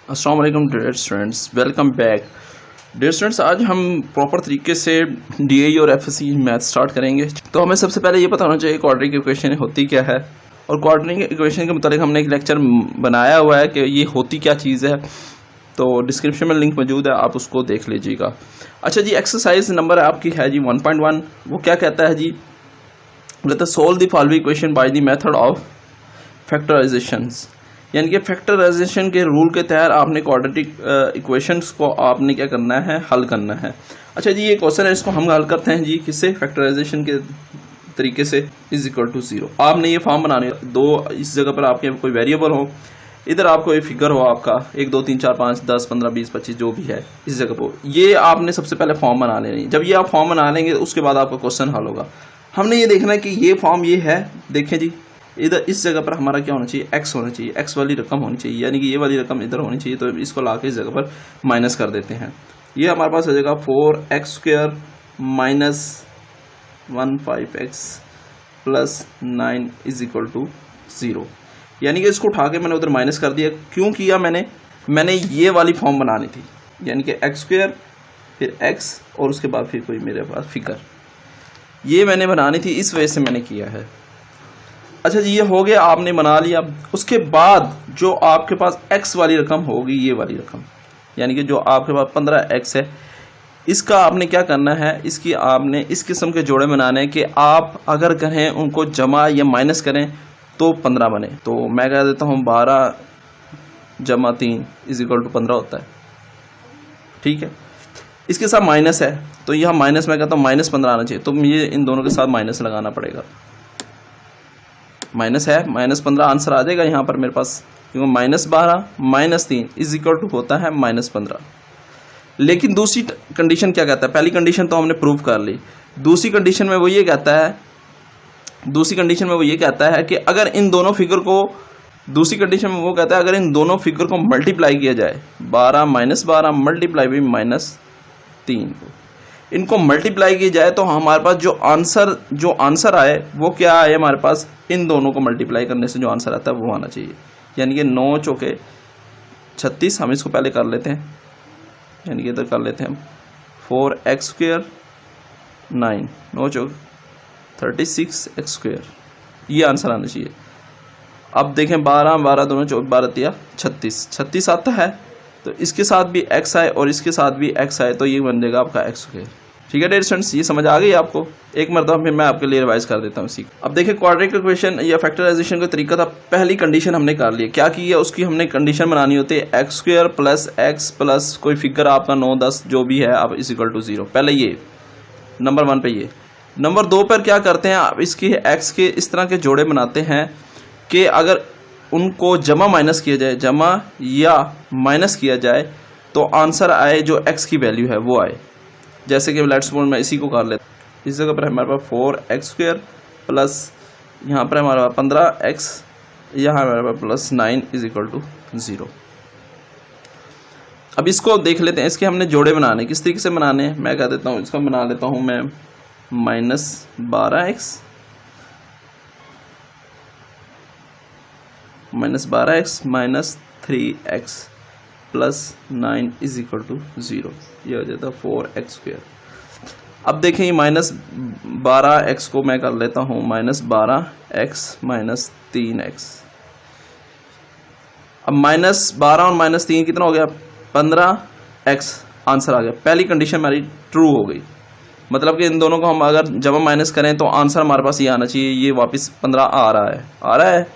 अस्सलाम वालेकुम dear students, welcome back. Dear students, आज हम प्रॉपर तरीके से डीआई और एफएससी मैथ स्टार्ट करेंगे। तो हमें सबसे पहले ये पता होना चाहिए क्वाड्रेटिक इक्वेशन होती क्या है, और क्वाड्रेटिक इक्वेशन के मुताबिक हमने एक लेक्चर बनाया हुआ है कि ये होती क्या चीज़ है। तो डिस्क्रिप्शन में लिंक मौजूद है, आप उसको देख लीजिएगा। अच्छा जी, एक्सरसाइज नंबर आपकी है जी 1.1। वो क्या कहता है जी, कहता है solve the following equation by the method of factorisations, यानी कि फैक्टराइजेशन के रूल के तहत आपने क्वाड्रेटिक इक्वेशंस को आपने क्या करना है, हल करना है। अच्छा जी, ये क्वेश्चन है, इसको हम हल करते हैं जी किससे, फैक्टराइजेशन के तरीके से। इज इक्वल टू 0 आपने ये फॉर्म बनाने दो, इस जगह पर आपके कोई वेरिएबल हो, इधर आपको ये फिगर हो आपका 1 2 3 4 5 10 15 20 25 जो भी है, इस जगह पर ये आपने सबसे पहले फॉर्म बना लेनी। जब ये आप फॉर्म बना लेंगे उसके बाद आपका क्वेश्चन हल होगा। हमने ये देखना है कि ये फॉर्म ये है, देखें जी, इधर इस जगह पर हमारा क्या होना चाहिए, x होना चाहिए, x वाली रकम होनी चाहिए, यानी कि ये वाली रकम इधर होनी चाहिए। तो इसको लाके इस जगह पर माइनस कर देते हैं। ये हमारे पास हो जाएगा 4x² minus 15x plus 9 is equal to 0। यानी कि इसको उठा के मैंने उधर माइनस कर दिया। क्यों किया मैंने ये वाली फॉर्म बनानी थी, यानी कि x² फिर x और उसके बाद फिर कोई मेरे पास फिगर, ये मैंने बनानी थी, इस वजह से मैंने किया है। अच्छा जी, ये हो गया, आपने बना लिया। उसके बाद जो आपके पास x वाली रकम होगी, ये वाली रकम, यानी कि जो आपके पास 15x है, इसका आपने क्या करना है, इसकी आपने इस किस्म के जोड़े बनाने हैं कि आप अगर कहें उनको जमा या माइनस करें तो 15 बने। तो मैं कह देता हूँ 12 जमा 3 इज इक्वल टू 15 होता है, ठीक है। इसके साथ माइनस है तो यहाँ माइनस, मैं कहता हूँ -15 आना चाहिए, तो मुझे इन दोनों के साथ माइनस लगाना पड़ेगा। माइनस है, -15 आंसर आ जाएगा यहाँ पर मेरे पास, क्योंकि -12 -3 इज इक्वल टू होता है -15। लेकिन दूसरी कंडीशन क्या कहता है, पहली कंडीशन तो हमने प्रूव कर ली, दूसरी कंडीशन में वो ये कहता है कि अगर इन दोनों फिगर को, दूसरी कंडीशन में वो कहता है अगर इन दोनों फिगर को मल्टीप्लाई किया जाए, 12 -12 मल्टीप्लाई बाई -3 को, इनको मल्टीप्लाई की जाए तो हमारे पास जो आंसर आए वो क्या आए, हमारे पास इन दोनों को मल्टीप्लाई करने से जो आंसर आता है वो आना चाहिए। यानी कि 9 चौके 36, हम इसको पहले कर लेते हैं, यानी कि इधर कर लेते हैं हम 4x², 9 9 चौक 36x², ये आंसर आना चाहिए। अब देखें 12 12 दोनों चौक 12 36 आता है, तो इसके साथ भी x आए और इसके साथ भी x आए, तो ये बन जाएगा आपका x²। ठीक है डियर स्टूडेंट्स, ये समझ आ गई आपको। एक मरतबा फिर मैं आपके लिए रिवाइज कर देता हूँ इसी। अब देखिए क्वाड्रेटिक इक्वेशन या फैक्टराइजेशन का तरीका था, पहली कंडीशन हमने कर ली, क्या की है, उसकी हमने कंडीशन बनानी होती है x² प्लस x प्लस कोई फिगर आपका 9 10 जो भी है, आप इज इक्वल टू 0। पहले ये नंबर 1 पे, ये नंबर 2 पर क्या करते हैं, आप इसकी x के इस तरह के जोड़े बनाते हैं कि अगर उनको जमा माइनस किया जाए, जमा या माइनस किया जाए तो आंसर आए जो x की वैल्यू है वो आए। जैसे कि लेट्स सपोज मैं इसी को कर लेता हूँ, इस जगह पर हमारे पास 4x² प्लस यहाँ पर हमारे पास 15x, यहाँ हमारे पास प्लस 9 इज इक्वल टू 0। अब इसको देख लेते हैं, इसके हमने जोड़े बनाने, किस तरीके से बनाने हैं, मैं कह देता हूँ, इसको बना लेता हूँ मैं -12x -3x plus 9 is equal to 0, ये हो जाता है 4x²। अब देखें ये -12x को मैं कर लेता हूँ -12x -3x। अब -12 और -3 कितना हो गया, 15x आंसर आ गया। पहली कंडीशन हमारी ट्रू हो गई, मतलब कि इन दोनों को हम अगर जमा माइनस करें तो आंसर हमारे पास ये आना चाहिए, ये वापस 15 आ रहा है,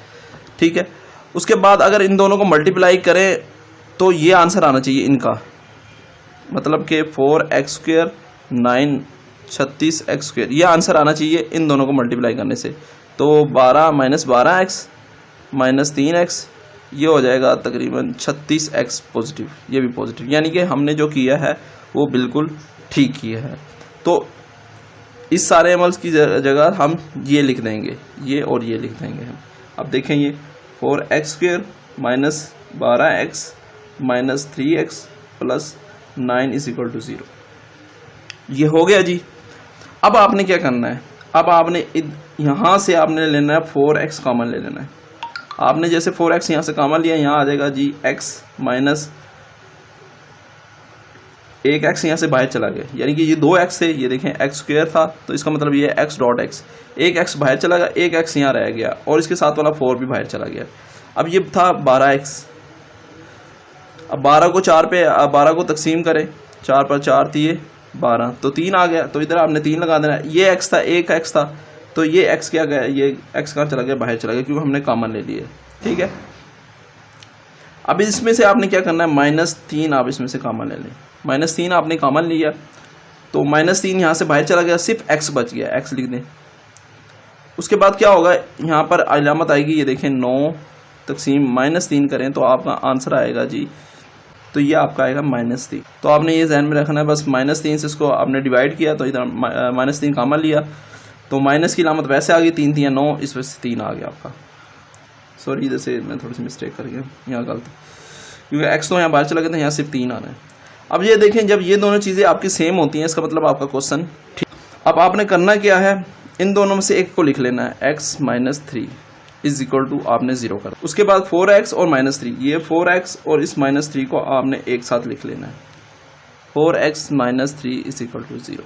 ठीक है। उसके बाद अगर इन दोनों को मल्टीप्लाई करें तो ये आंसर आना चाहिए इनका, मतलब कि 4x² 9 36x², ये आंसर आना चाहिए इन दोनों को मल्टीप्लाई करने से। तो 12 -12x -3x, ये हो जाएगा तकरीबन 36x पॉजिटिव, ये भी पॉजिटिव, यानी कि हमने जो किया है वो बिल्कुल ठीक किया है। तो इस सारे अमल्स की जगह हम ये लिख देंगे, ये और ये लिख देंगे हम। अब देखें ये 4x² -12x -3x plus 9 is equal to 0, ये हो गया जी। अब आपने क्या करना है, अब आपने यहाँ से आपने लेना है 4x कॉमन ले लेना है। आपने जैसे 4x यहाँ से कॉमन लिया, यहाँ आ जाएगा जी x एक एक्स यहाँ से बाहर चला गया, यानी कि ये 2 एक्स थे, ये देखें एक्स स्क्वायर था, तो इसका मतलब ये एक्स डॉट एक्स, एक एक्स बाहर चला गया, एक एक्स यहाँ रह गया और इसके साथ वाला 4 भी बाहर चला गया। अब ये था 12 एक्स। अब 12 को 4 पे 12 को तकसीम करें, 4 पर 4 दिए 12, तो 3 आ गया, तो इधर आपने 3 लगा देना। ये एक्स था, एक एक्स था, तो ये एक्स क्या गया, ये एक्स कहाँ चला गया, बाहर चला गया, क्योंकि हमने कॉमन ले लिया। ठीक है, अब इसमें से आपने क्या करना है, -3 आप इसमें से कॉमन ले लें। -3 आपने कॉमन लिया, तो -3 यहाँ से बाहर चला गया, सिर्फ एक्स बच गया, एक्स लिख दें। उसके बाद क्या होगा, यहाँ पर अलामत आएगी, ये देखें 9 तकसीम -3 करें तो आपका आंसर आएगा जी, तो ये आपका आएगा -3। तो आपने ये ध्यान में रखना है, बस -3 से इसको आपने डिवाइड किया तो इधर -3 कॉमन लिया, तो माइनस की अलामत वैसे आ गई, 3 3 9, इस वजह से 3 आ गया आपका। सॉरी, इधर से मैं थोड़ी सी मिस्टेक कर गया, यहाँ गलत, क्योंकि एक्स तो यहाँ बाहर चला गया था, यहाँ सिर्फ 3 आ रहा है। अब ये देखें, जब ये दोनों चीज़ें आपकी सेम होती हैं, इसका मतलब आपका क्वेश्चन ठीक। अब आपने करना क्या है, इन दोनों में से एक को लिख लेना है, x - 3 इज इक्वल टू आपने 0 कर, उसके बाद 4x और -3, ये 4x और इस -3 को आपने एक साथ लिख लेना है, 4x - 3 is equal to 0।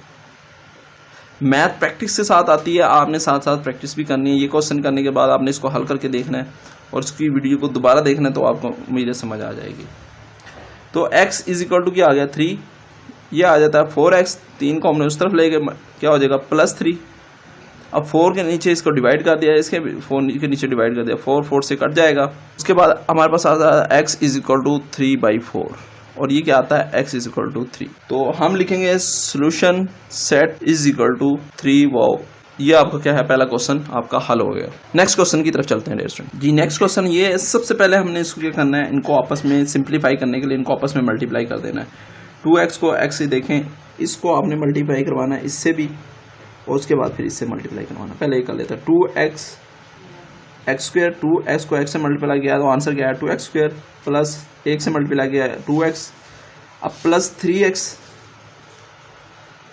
Math practice के साथ आती है, आपने साथ साथ प्रैक्टिस भी करनी है। ये क्वेश्चन करने के बाद आपने इसको हल करके देखना है और इसकी वीडियो को दोबारा देखना है, तो आपको उम्मीद समझ आ जाएगी। तो x इज इक्वल टू क्या आ गया, 3, ये आ जाता है 4x, 3 को हमने उस तरफ ले गए, क्या हो जाएगा +3। अब 4 के नीचे इसको डिवाइड कर दिया, इसके 4 के नीचे डिवाइड कर दिया, 4 4 से कट जाएगा। उसके बाद हमारे पास आता है x इज इक्वल टू 3/4, और ये क्या आता है, x इज इक्वल टू 3। तो हम लिखेंगे solution set is equal to 3। Wow, ये आपका क्या है, पहला क्वेश्चन आपका हल हो गया। नेक्स्ट क्वेश्चन की तरफ चलते हैं स्टूडेंट जी। नेक्स्ट क्वेश्चन ये, सबसे पहले हमने इसको क्या करना है, इनको आपस में सिंप्लीफाई करने के लिए इनको आपस में मल्टीप्लाई कर देना है। 2x को x से देखें, इसको आपने मल्टीप्लाई करवाना है इससे भी, और उसके बाद फिर इससे मल्टीप्लाई करवाना। पहले ये कर लेता है, 2x x², 2x को x से मल्टीप्लाई किया तो आंसर क्या है, 2x² प्लस 1 से मल्टीप्लाई किया 2x, अब प्लस 3x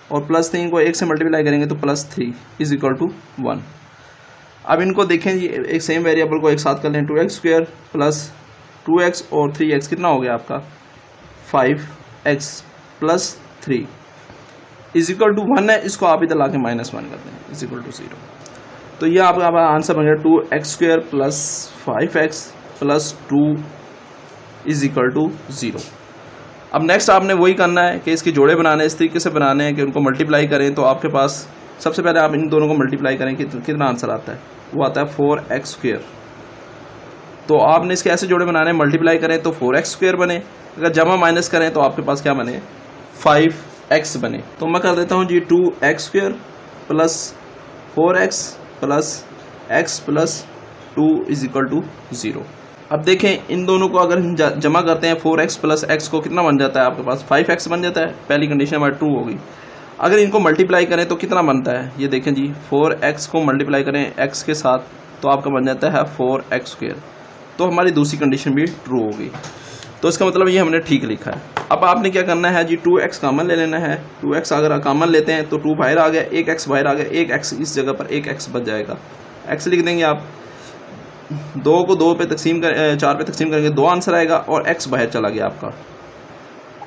और +3 को 1 से मल्टीप्लाई करेंगे तो +3 इज इक्वल टू 1। अब इनको देखें, एक सेम वेरिएबल को एक साथ कर लें, 2x² प्लस 2x और 3x कितना हो गया आपका, 5x plus 3 is equal to 1 है। इसको आप इधर ला के -1 कर दें, इज इक्वल टू 0। तो ये आपका आंसर बन गया 2x² plus 5x plus 2 is equal to 0। अब नेक्स्ट आपने वही करना है कि इसके जोड़े बनाने हैं, इस तरीके से बनाने हैं कि उनको मल्टीप्लाई करें। तो आपके पास सबसे पहले आप इन दोनों को मल्टीप्लाई करें, कितना आंसर आता है, वो आता है 4x²। तो आपने इसके ऐसे जोड़े बनाने हैं, मल्टीप्लाई करें तो 4x² बने, अगर जमा माइनस करें तो आपके पास क्या बने, 5x बने। तो मैं कर देता हूँ जी, 2x² plus 4x plus x plus 2 is equal to 0। अब देखें, इन दोनों को अगर हम जमा करते हैं, 4x प्लस x को कितना बन जाता है आपके पास, 5x बन जाता है। पहली कंडीशन हमारी 2 होगी। अगर इनको मल्टीप्लाई करें तो कितना बनता है, ये देखें जी, 4x को मल्टीप्लाई करें x के साथ तो आपका बन जाता है 4x²। तो हमारी दूसरी कंडीशन भी ट्रू होगी। तो इसका मतलब ये हमने ठीक लिखा है। अब आपने क्या करना है जी, 2x कॉमन ले लेना है। 2x अगर कॉमन लेते हैं तो 2 बाहर आ गया, 1x बाहर आ गया, 1x इस जगह पर 1x बच जाएगा, x लिख देंगे आप। 2 को 2 पे तकसीम कर 4 पे तकसीम करेंगे, 2 आंसर आएगा और x बाहर चला गया आपका।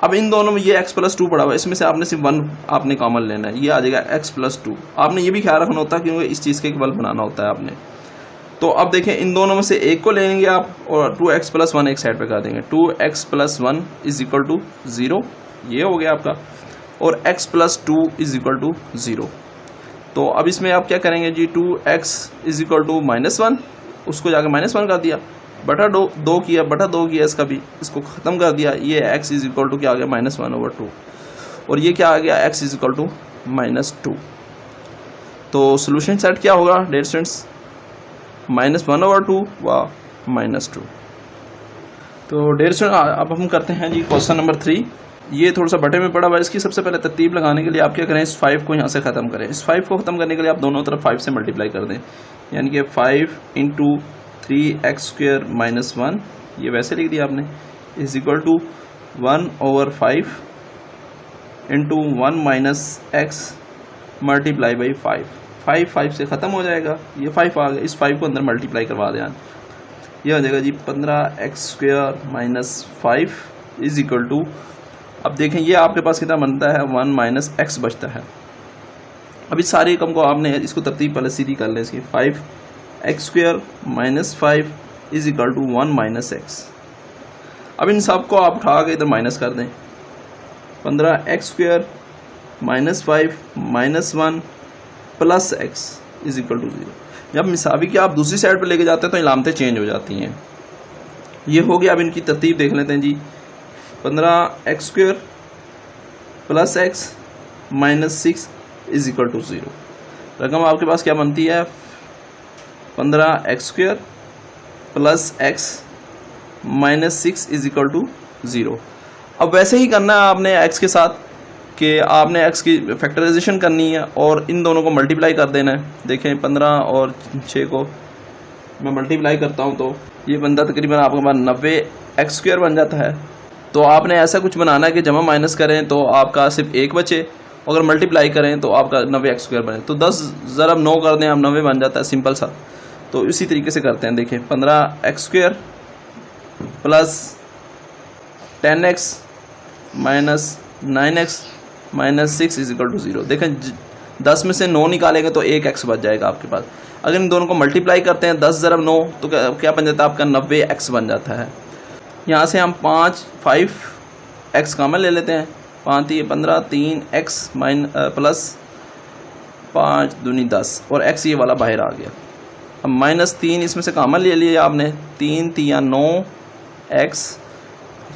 अब इन दोनों में ये x प्लस 2 पड़ा हुआ है, इसमें से आपने सिर्फ 1 आपने कॉमन लेना है, ये आ जाएगा x प्लस 2। आपने ये भी ख्याल रखना होता है क्योंकि इस चीज़ के बल बनाना होता है आपने। तो अब देखें, इन दोनों में से एक को लेंगे आप और 2x प्लस 1 एक साइड पे कर देंगे, 2x plus 1 is equal to 0, ये हो गया आपका, और x plus 2 is equal to 0। तो अब इसमें आप क्या करेंगे जी, 2x इज इक्वल टू -1, उसको जाकर -1 कर दिया, बटा 2 किया, बटा 2 किया, इसका भी इसको ख़त्म कर दिया, ये x इज इक्वल टू क्या आ गया, -1/2, और ये क्या आ गया, x इज इक्वल टू -2। तो सोल्यूशन सेट क्या होगा डियर स्टूडेंट्स, -1/2 व -2। तो डियर स्टूडेंट, अब हम करते हैं जी क्वेश्चन नंबर 3। ये थोड़ा सा बटे में पड़ा हुआ है, इसकी सबसे पहले तरतीब लगाने के लिए आप क्या करें, इस 5 को यहाँ से ख़त्म करें। इस 5 को ख़त्म करने के लिए आप दोनों तरफ 5 से मल्टीप्लाई कर दें, यानी कि 5 × 3x² - 1, ये वैसे लिख दिया आपने, is equal to 1/5 × 1 - x multiply by 5। 5 से ख़त्म हो जाएगा, ये 5 आ गया, इस 5 को अंदर मल्टीप्लाई करवा दें, ये हो जाएगा जी 15x² - 5 इज इक्वल टू अब देखें ये आपके पास कितना बनता है, 1 माइनस एक्स बचता है। अभी सारी रकम को आपने इसको तरतीब पहले सीधी कर लें इसकी, 5x² minus 5 is equal to 1 minus x. अब इन सब को आप उठा के इधर माइनस कर दें, 15x² minus 5 minus 1 plus x is equal to 0। जब मिसावी की आप दूसरी साइड पर लेके जाते हैं तो इलामतें चेंज हो जाती हैं। ये हो गया। अब इनकी तरतीब देख लेते हैं जी, 15x² plus x minus 6 is equal to 0। रकम आपके पास क्या बनती है, 15x² plus x minus 6 is equal to 0। अब वैसे ही करना है आपने x के साथ कि आपने x की फैक्टराइजेशन करनी है और इन दोनों को मल्टीप्लाई कर देना है। देखें 15 और 6 को मैं मल्टीप्लाई करता हूं तो ये बनता तकरीबन आपके पास 90x² बन जाता है। तो आपने ऐसा कुछ बनाना है कि जमा माइनस करें तो आपका सिर्फ 1 बचे, अगर मल्टीप्लाई करें तो आपका 90x² बने। तो 10 ज़रब 9 कर दें आप 90 बन जाता है, सिंपल सा। तो इसी तरीके से करते हैं। देखें 15x² plus 10x minus 9x minus 6 is equal to 0। देखें 10 में से 9 निकालेंगे तो 1x बच जाएगा आपके पास। अगर इन दोनों को मल्टीप्लाई करते हैं 10 ज़रब 9 तो क्या बन जाता है आपका 90x बन जाता है। यहाँ से हम 5x कॉमन ले लेते हैं, 5 3 15 3x प्लस 5 दूनी 10 और x ये वाला बाहर आ गया। अब माइनस 3 इसमें से कॉमन ले लिया आपने, 3 3 9x,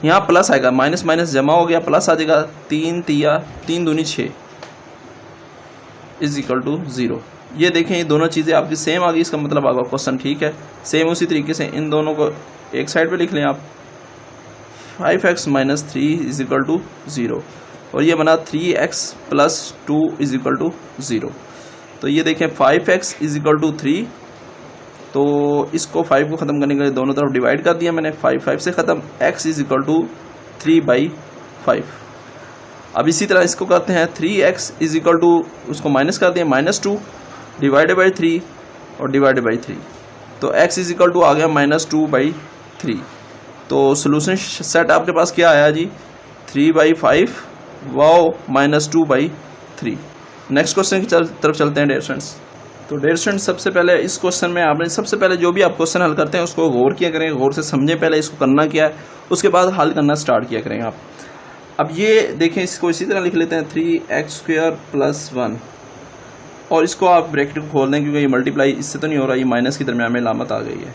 यहाँ प्लस आएगा, माइनस माइनस जमा हो गया, प्लस आ जाएगा, 3 दूनी 6 इज इक्वल टू 0। ये देखें ये दोनों चीज़ें आपकी सेम आ गई, इसका मतलब आपका क्वेश्चन ठीक है। सेम उसी तरीके से इन दोनों को एक साइड पे लिख लें आप, 5x minus 3 is equal to 0 और ये बना 3x plus 2 is equal to 0। तो ये देखें 5x इज इक्वल टू 3, तो इसको 5 को ख़त्म करने के लिए दोनों तरफ डिवाइड कर दिया मैंने, 5 से ख़त्म, x इज इक्वल टू 3/5। अब इसी तरह इसको करते हैं, 3x इज इक्वल टू, उसको माइनस कर दिया, -2 डिवाइडेड बाई 3 और डिवाइडेड बाई 3, तो x इज इक्वल टू आ गया -2/3। तो सोल्यूशन सेट आपके पास क्या आया जी, 3/5 वाओ -2/3। नेक्स्ट क्वेश्चन की तरफ चलते हैं डियर स्टूडेंट्स। तो डियर स्टूडेंट्स सबसे पहले इस क्वेश्चन में आपने सबसे पहले जो भी आप क्वेश्चन हल करते हैं उसको गौर किया करें, गौर से समझें पहले इसको करना क्या है, उसके बाद हल करना स्टार्ट किया करें आप। अब ये देखें इसको इसी तरह लिख लेते हैं, 3x² प्लस 1 और इसको आप ब्रैकेट को खोल दें क्योंकि ये मल्टीप्लाई इससे तो नहीं हो रहा, ये माइनस की दरमियान में लामत आ गई है,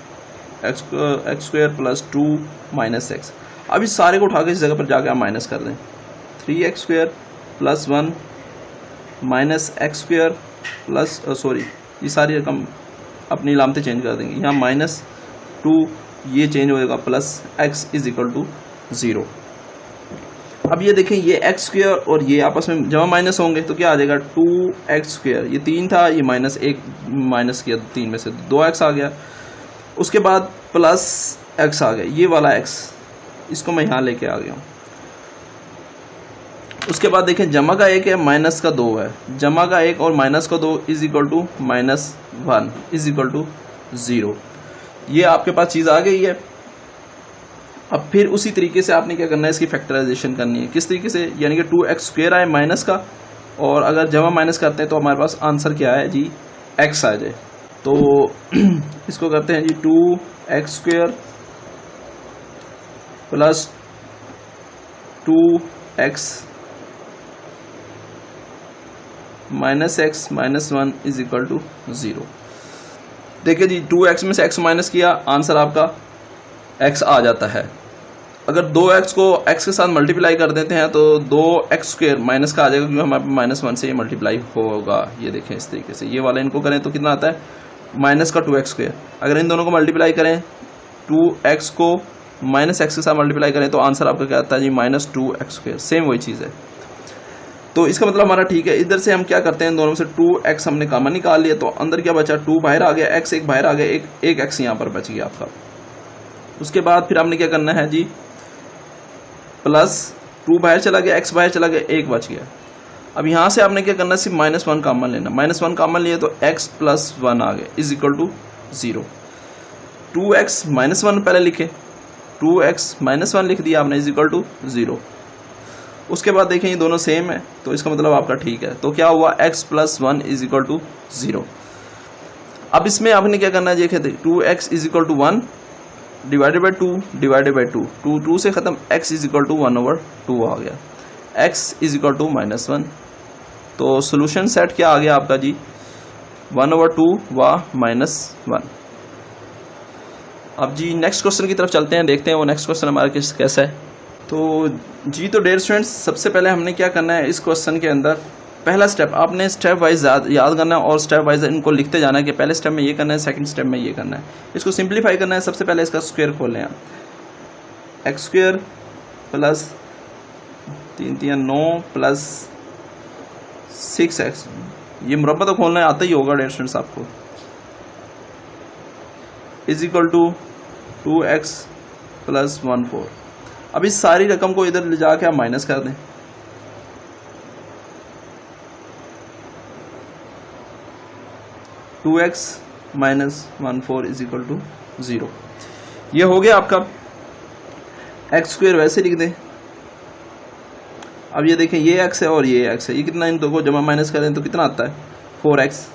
x² प्लस 2 माइनस x। अब इस सारे को उठा के इस जगह पर जाकर आप माइनस कर दें, 3x² plus 1 minus x² plus ये सारी रकम अपनी लामतें चेंज कर देंगे, यहाँ -2 ये चेंज हो जाएगा plus x is equal to 0। अब ये देखें ये x² और ये आपस में जमा माइनस होंगे तो क्या आ जाएगा 2x², ये 3 था, ये -1 माइनस किया 3 में से 2x आ गया, उसके बाद प्लस x आ गया, ये वाला x इसको मैं यहाँ लेके आ गया हूँ। उसके बाद देखें जमा का 1 है, माइनस का 2 है, जमा का 1 और माइनस का 2 is equal to -1 is equal to 0। ये आपके पास चीज़ आ गई है। अब फिर उसी तरीके से आपने क्या करना है, इसकी फैक्टराइजेशन करनी है। किस तरीके से, यानी कि 2x² आए माइनस का, और अगर जमा माइनस करते हैं तो हमारे पास आंसर क्या है जी, x आ जाए। तो इसको करते हैं जी 2x² plus 2x minus x minus 1 is equal to 0। देखिए जी 2x में से x माइनस किया, आंसर आपका x आ जाता है। अगर 2x को x के साथ मल्टीप्लाई कर देते हैं तो 2x² माइनस का आ जाएगा क्योंकि हमारे -1 से ये मल्टीप्लाई होगा। ये देखें इस तरीके से, ये वाला इनको करें तो कितना आता है, माइनस का 2x²। अगर इन दोनों को मल्टीप्लाई करें, 2x को -x के साथ मल्टीप्लाई करें तो आंसर आपका क्या आता है जी, -2x²। सेम वही चीज़ है। तो इसका मतलब हमारा ठीक है। इधर से हम क्या करते हैं, दोनों में से 2x हमने कॉमन निकाल लिया, तो अंदर क्या बचा, 2 बाहर आ गया, x 1 बाहर आ गया, एक x यहाँ पर बच गया आपका। उसके बाद फिर हमने क्या करना है जी, प्लस 2 बाहर चला गया, x बाहर चला गया, 1 बच गया। अब यहाँ से आपने क्या करना है, सिर्फ -1 कॉमन लेना, -1 कॉमन लिया तो x प्लस 1 आ गया इज इक्वल टू 0। 2x -1 पहले लिखे, 2x -1 लिख दिया आपने इज इक्वल टू 0। उसके बाद देखें ये दोनों सेम है, तो इसका मतलब आपका ठीक है। तो क्या हुआ, x + 1 = 0। अब इसमें आपने क्या करना है, देखिए 2x = 1 divided by 2 divided by 2, 2 से ख़त्म, x = 1/2 आ गया, x = -1। तो सोल्यूशन सेट क्या आ गया आपका जी, 1/2 व -1। अब जी नेक्स्ट क्वेश्चन की तरफ चलते हैं, देखते हैं वो नेक्स्ट क्वेश्चन हमारा कैसा है। तो जी तो डियर स्टूडेंट्स, सबसे पहले हमने क्या करना है इस क्वेश्चन के अंदर, पहला स्टेप आपने स्टेप वाइज याद करना है और स्टेप वाइज इनको लिखते जाना है कि पहले स्टेप में ये करना है, सेकंड स्टेप में ये करना है। इसको सिंप्लीफाई करना है। सबसे पहले इसका स्क्वायर खोलें आप, x² + 3 × 9 + 6x, ये मुरब्बा तो खोलना आता ही होगा डियर स्टूडेंट्स आपको, = 2x + 1/4। अब इस सारी रकम को इधर ले जाके आप माइनस कर दें, (2x - 1/4 = 0। ये हो गया आपका। x² वैसे लिख दें। अब ये देखें ये x है और ये x है, ये कितना, इन दो को जमा माइनस करें तो कितना आता है, 4x।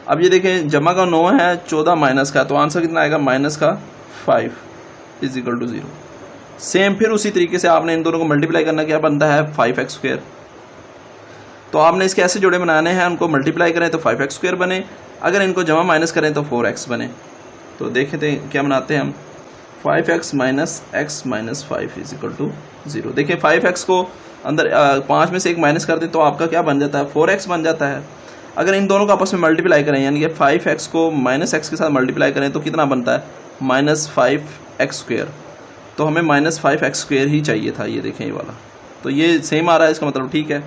अब ये देखें जमा का 9 है, 14 माइनस का, तो आंसर कितना आएगा, -5 = 0। सेम फिर उसी तरीके से आपने इन दोनों को मल्टीप्लाई करना, क्या बनता है 5x²। तो आपने इसके ऐसे जोड़े बनाने हैं, उनको मल्टीप्लाई करें तो 5x² बने, अगर इनको जमा माइनस करें तो 4x बने। तो देखते हैं क्या बनाते हैं हम, 5x - x - 5 = 0। देखिए 5x को अंदर 5 में से एक माइनस कर दें तो आपका क्या बन जाता है, 4x बन जाता है। अगर इन दोनों को आपस में मल्टीप्लाई करें, यानी कि 5x को -x के साथ मल्टीप्लाई करें तो कितना बनता है, -5x²। तो हमें -5x² ही चाहिए था, ये देखें ये वाला, तो ये सेम आ रहा है, इसका मतलब ठीक है।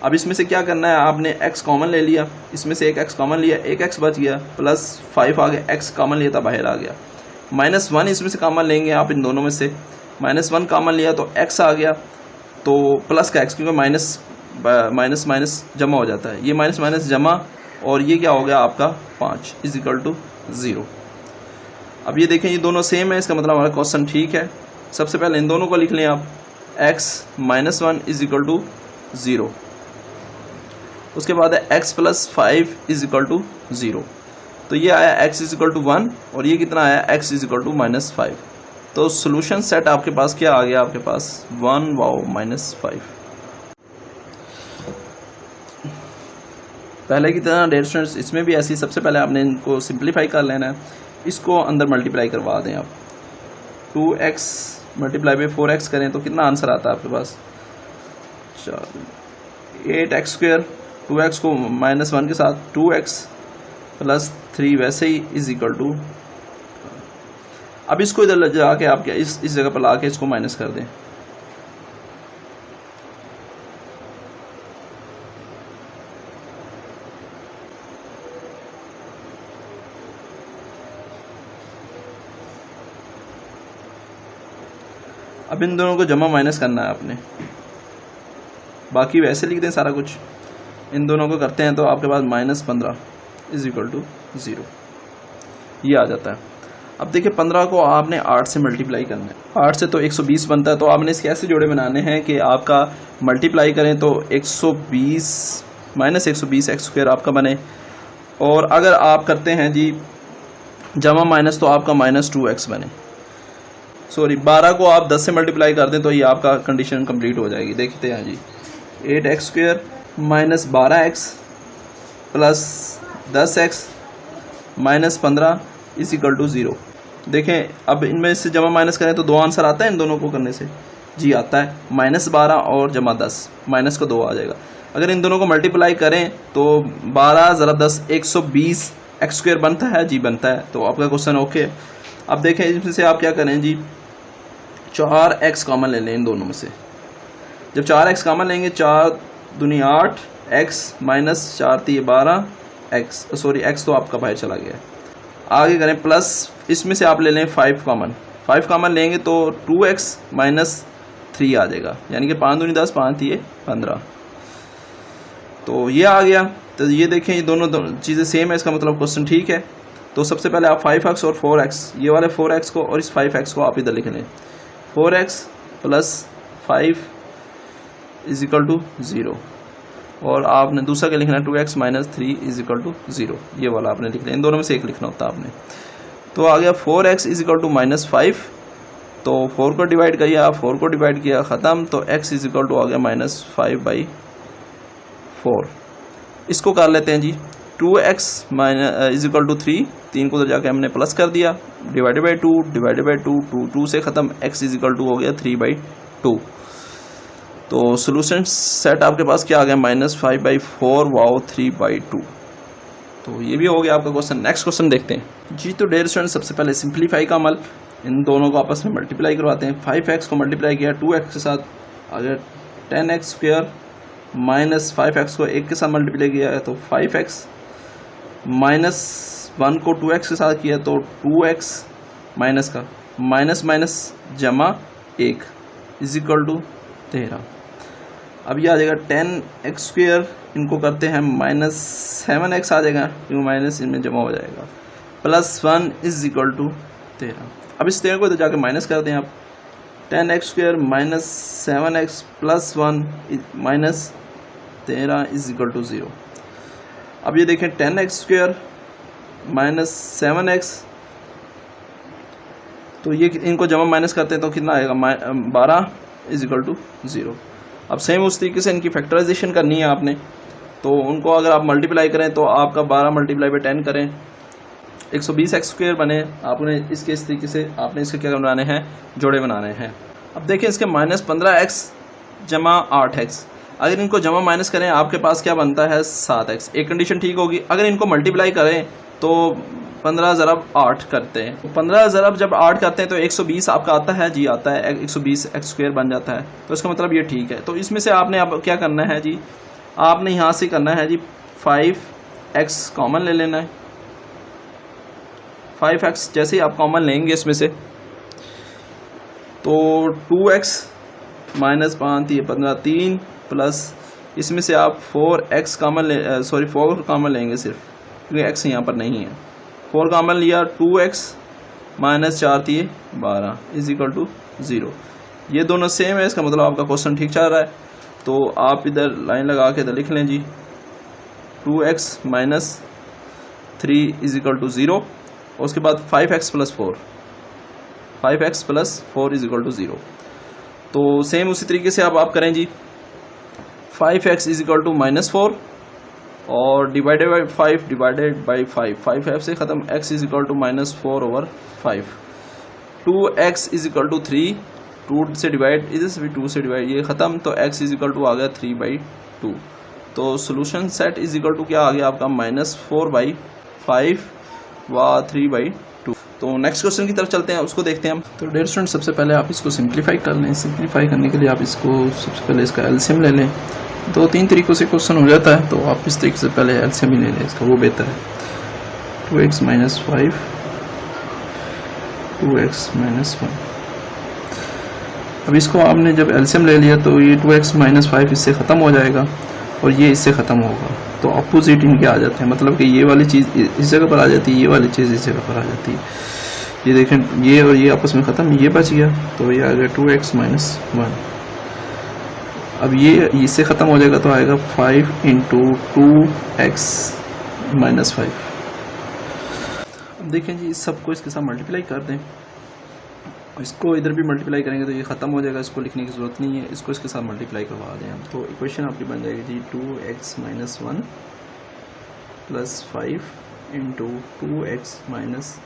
अब इसमें से क्या करना है, आपने x कॉमन ले लिया, इसमें से एक x कॉमन लिया, एक x बच गया, +5 आ गया, x कॉमन लिया था बाहर आ गया, -1 इसमें से कॉमन लेंगे आप इन दोनों में से, -1 कॉमन लिया तो x आ गया, तो प्लस का x, क्योंकि माइनस माइनस जमा हो जाता है, ये माइनस माइनस जमा, और ये क्या हो गया आपका 5 = 0। अब ये देखें ये दोनों सेम है, इसका मतलब हमारा क्वेश्चन ठीक है। सबसे पहले इन दोनों को लिख लें आप, x - 1 = 0, उसके बाद है x + 5 = 0, तो ये आया x = 1 और ये कितना आया, x = -5। तो सोल्यूशन सेट आपके पास क्या आ गया, आपके पास 1 -5। पहले की तरह डियर स्टूडेंट्स इसमें भी ऐसी, सबसे पहले आपने इनको सिंप्लीफाई कर लेना है, इसको अंदर मल्टीप्लाई करवा दें आप, 2x × 4x करें तो कितना आंसर आता है आपके पास, 8x², 2x को -1 के साथ 2x + 3 वैसे ही = अब इसको इधर ले जाके आप क्या इस जगह पर ला के इसको माइनस कर दें, अब इन दोनों को जमा माइनस करना है आपने, बाकी वैसे लिख दें सारा कुछ, इन दोनों को करते हैं तो आपके पास -15 = 0, ये आ जाता है। अब देखिए 15 को आपने 8 से मल्टीप्लाई करना है, 8 से तो 120 बनता है, तो आपने इसके ऐसे जोड़े बनाने हैं कि आपका मल्टीप्लाई करें तो 120 -120 x² आपका बने, और अगर आप करते हैं जी जमा माइनस तो आपका -2x बने। सॉरी 12 को आप 10 से मल्टीप्लाई कर दें तो ये आपका कंडीशन कंप्लीट हो जाएगी। देखते हैं जी 8x² - 12x + 10x - 15 = 0। देखें अब इनमें से जमा माइनस करें तो 2 आंसर आता है इन दोनों को करने से, जी आता है, -12 और जमा 10, माइनस को 2 आ जाएगा। अगर इन दोनों को मल्टीप्लाई करें तो 12 × 10 120 x² बनता है, जी बनता है, तो आपका क्वेश्चन ओके है। अब देखें इसमें से आप क्या करें जी, 4x कॉमन ले लें इन दोनों में से, जब 4x कॉमन लेंगे 4 दूनी 8 x - 4 3 12 x, सॉरी x तो आपका बाहर चला गया, आगे करें प्लस, इसमें से आप ले लें 5 कॉमन, 5 कॉमन लेंगे तो 2x - 3 आ जाएगा, यानी कि 5 दूनी 10 5 3 15, तो ये आ गया। तो ये देखें ये दोनों चीज़ें सेम है, इसका मतलब क्वेश्चन ठीक है। तो सबसे पहले आप 5x और 4x, ये वाले 4x को और इस 5x को आप इधर लिख लें, 4x + 5 इज इक्वल टू 0, और आपने दूसरा क्या लिखना है 2x minus 3 is equal to 0, ये वाला आपने लिख लिया। इन दोनों में से एक लिखना होता है आपने। तो आ गया 4x is equal to minus 5, तो 4 को डिवाइड किया, 4 को डिवाइड किया, ख़त्म। तो x इज इक्वल टू आ गया माइनस 5/4। इसको कर लेते हैं जी 2x इज इक्वल टू 3, 3 को तो जाके हमने प्लस कर दिया, डिवाइडेड बाई 2, डिवाइडेड बाई 2, 2 से ख़त्म, x इज इक्वल टू हो गया 3/2। तो सोल्यूशन सेट आपके पास क्या आ गया माइनस 5/4 वाओ 3/2। तो ये भी हो गया आपका क्वेश्चन। नेक्स्ट क्वेश्चन देखते हैं जी। तो डियर स्टूडेंट, सबसे पहले सिंप्लीफाई का अमल, इन दोनों को आपस में मल्टीप्लाई करवाते हैं। 5x को मल्टीप्लाई किया 2x के साथ, आ गया 10x स्क्वायर माइनस 5x को 1 के साथ मल्टीप्लाई किया है तो 5x, माइनस 1 को 2x के साथ किया तो 2x, माइनस का माइनस माइनस जमा 1 इज इक्वल टू 13। अब ये आ जाएगा 10x स्क्वायर, इनको करते हैं माइनस 7x आ जाएगा क्योंकि माइनस इनमें जमा हो जाएगा, प्लस 1 इज इक्वल टू 13। अब इस 13 को तो जाके माइनस कर दें आप, 10x square minus 7x plus 1 minus 13 is equal to 0। अब ये देखें 10x स्क्वायर माइनस 7x, तो ये इनको जमा माइनस करते हैं तो कितना आएगा 12 इज इक्वल टू 0। अब सेम उस तरीके से इनकी फैक्टराइजेशन करनी है आपने, तो उनको अगर आप मल्टीप्लाई करें तो आपका 12 मल्टीप्लाई बाई 10 करें 120x स्क्वायर बने। आपने इसके इस तरीके से आपने इसके क्या बनाने हैं, जोड़े बनाने हैं। अब देखें इसके माइनस 15x जमा 8x, अगर इनको जमा माइनस करें आपके पास क्या बनता है 7x। एक कंडीशन ठीक होगी, अगर इनको मल्टीप्लाई करें तो 15 ज़रब 8 करते हैं, तो 15 ज़रब जब 8 करते हैं तो 120 आपका आता है जी, आता है 120x स्क्वायर बन जाता है। तो इसका मतलब ये ठीक है। तो इसमें से आपने अब क्या करना है जी, आपने यहाँ से करना है जी 5x कॉमन ले लेना है। 5x जैसे ही आप कॉमन लेंगे इसमें से तो 2x माइनस 5 15 3 प्लस इसमें से आप 4x कॉमन 4 कॉमन लेंगे सिर्फ, क्योंकि x यहाँ पर नहीं है। 4 कॉमन लिया, 2x माइनस 4 थी 12 इज इक्वल टू 0। ये दोनों सेम है, इसका मतलब आपका क्वेश्चन ठीक चल रहा है। तो आप इधर लाइन लगा के इधर लिख लें जी 2x minus 3 is equal to 0, और उसके बाद 5x plus 4, 5x plus 4 is equal to 0। तो सेम उसी तरीके से अब आप करें जी 5x is equal to minus 4 और डिवाइडेड बाई 5 डिवाइडेड बाई 5, 5 से ख़त्म, x is equal to minus 4/5। 2x is equal to 3, 2 से डिवाइड, इधर से भी 2 से डिवाइड, ये ख़त्म, तो x इज इक्वल टू आ गया 3/2। तो solution set is equal to क्या आ गया आपका माइनस 4/5 व 3/2। तो नेक्स्ट क्वेश्चन की तरफ चलते हैं, उसको देखते हैं हम। तो डियर स्टूडेंट, सबसे पहले आप इसको सिंप्लीफाई कर लें। सिंप्लीफाई करने के लिए आप इसको सबसे पहले इसका एलसीएम ले लें। 2-3 तरीक़ों से क्वेश्चन हो जाता है, तो आप इस तरीके से पहले एलसीएम ही ले लें इसका, वो बेहतर है। 2x minus 5 2x minus 1। अब इसको आपने जब एलसीएम ले लिया तो ये 2x माइनस 5 इससे ख़त्म हो जाएगा और ये इससे ख़त्म होगा, तो अपोजिट इनके आ जाते हैं, मतलब कि ये वाली चीज़ इस जगह पर आ जाती है, ये वाली चीज़ इस जगह पर आ जाती है। ये देखें, ये और ये आपस में ख़त्म, ये बच गया, तो ये आ गया 2x माइनस 1। अब ये इससे ख़त्म हो जाएगा तो आएगा 5 इंटू 2x माइनस 5। अब देखें जी, इस सबको इसके साथ मल्टीप्लाई कर दें, इसको इधर भी मल्टीप्लाई करेंगे तो ये ख़त्म हो जाएगा, इसको लिखने की ज़रूरत नहीं है, इसको इसके साथ मल्टीप्लाई करवा दें हम। तो इक्वेशन आपकी बन जाएगी जी 2x minus 1 plus 5 into 2x minus